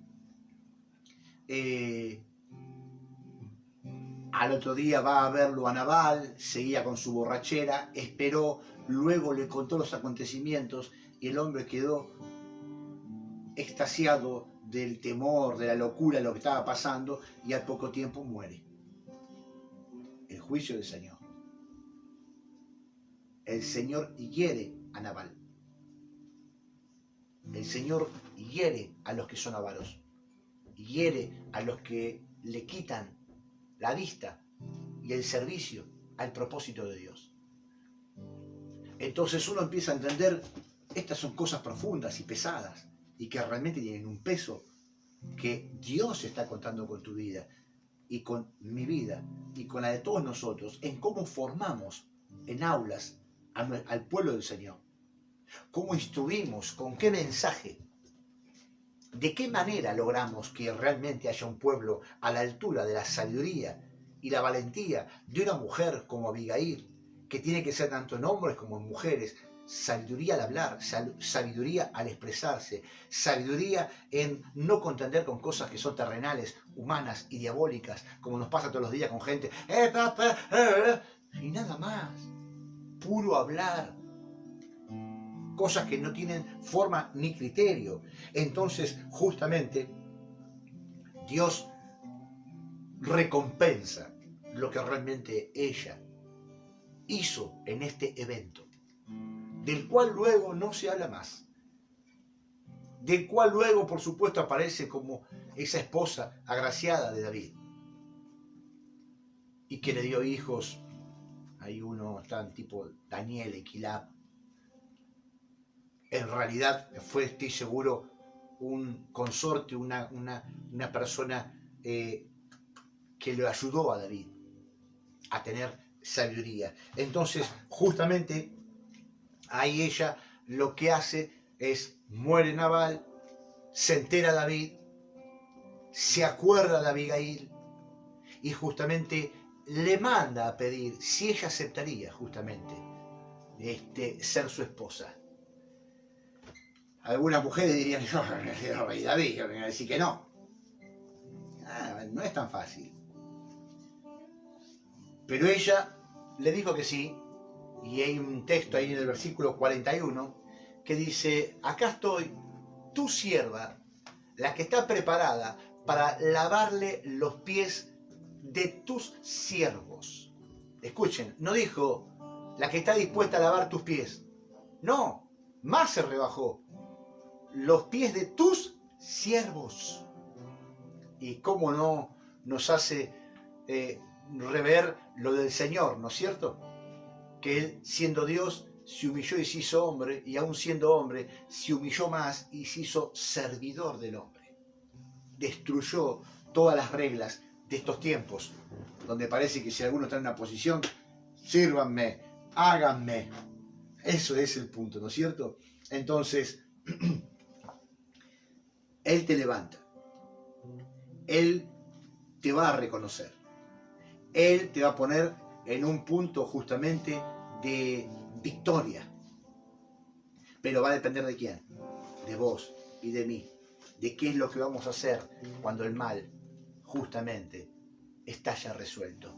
al otro día va a verlo a Nabal, seguía con su borrachera, esperó, luego le contó los acontecimientos y el hombre quedó extasiado del temor, de la locura, de lo que estaba pasando, y al poco tiempo muere. El juicio del Señor. El Señor hiere a Nabal. El Señor hiere a los que son avaros. Hiere a los que le quitan la vista y el servicio al propósito de Dios. Entonces uno empieza a entender, estas son cosas profundas y pesadas, y que realmente tienen un peso, que Dios está contando con tu vida y con mi vida y con la de todos nosotros, en cómo formamos en aulas al pueblo del Señor, cómo instruimos, con qué mensaje, de qué manera logramos que realmente haya un pueblo a la altura de la sabiduría y la valentía de una mujer como Abigail, que tiene que ser tanto en hombres como en mujeres. Sabiduría al hablar, sabiduría al expresarse, sabiduría en no contender con cosas que son terrenales, humanas y diabólicas, como nos pasa todos los días con gente, y nada más, puro hablar, cosas que no tienen forma ni criterio. Entonces, justamente, Dios recompensa lo que realmente ella hizo en este evento, del cual luego no se habla más, del cual luego, por supuesto, aparece como esa esposa agraciada de David, y que le dio hijos. Hay uno tan tipo Daniel, Equilab. En realidad fue, estoy seguro, un consorte, una persona que le ayudó a David a tener sabiduría. Entonces, justamente, ahí ella lo que hace es, muere Nabal, se entera David, se acuerda de Abigail y justamente le manda a pedir si ella aceptaría justamente ser su esposa. Algunas mujeres dirían, no, rey David, yo vengo a decir que no. No es tan fácil. Pero ella le dijo que sí, y hay un texto ahí en el versículo 41 que dice, acá estoy, tu sierva, la que está preparada para lavarle los pies de tus siervos. Escuchen, no dijo, la que está dispuesta a lavar tus pies. No, más se rebajó, los pies de tus siervos. Y cómo no nos hace rever lo del Señor, ¿no es cierto? Que Él, siendo Dios, se humilló y se hizo hombre, y aún siendo hombre, se humilló más y se hizo servidor del hombre. Destruyó todas las reglas de estos tiempos, donde parece que si alguno está en una posición, sírvanme, háganme. Eso es el punto, ¿no es cierto? Entonces, Él te levanta. Él te va a reconocer. Él te va a poner en un punto justamente de victoria. Pero va a depender de quién, de vos y de mí, de qué es lo que vamos a hacer cuando el mal justamente está ya resuelto.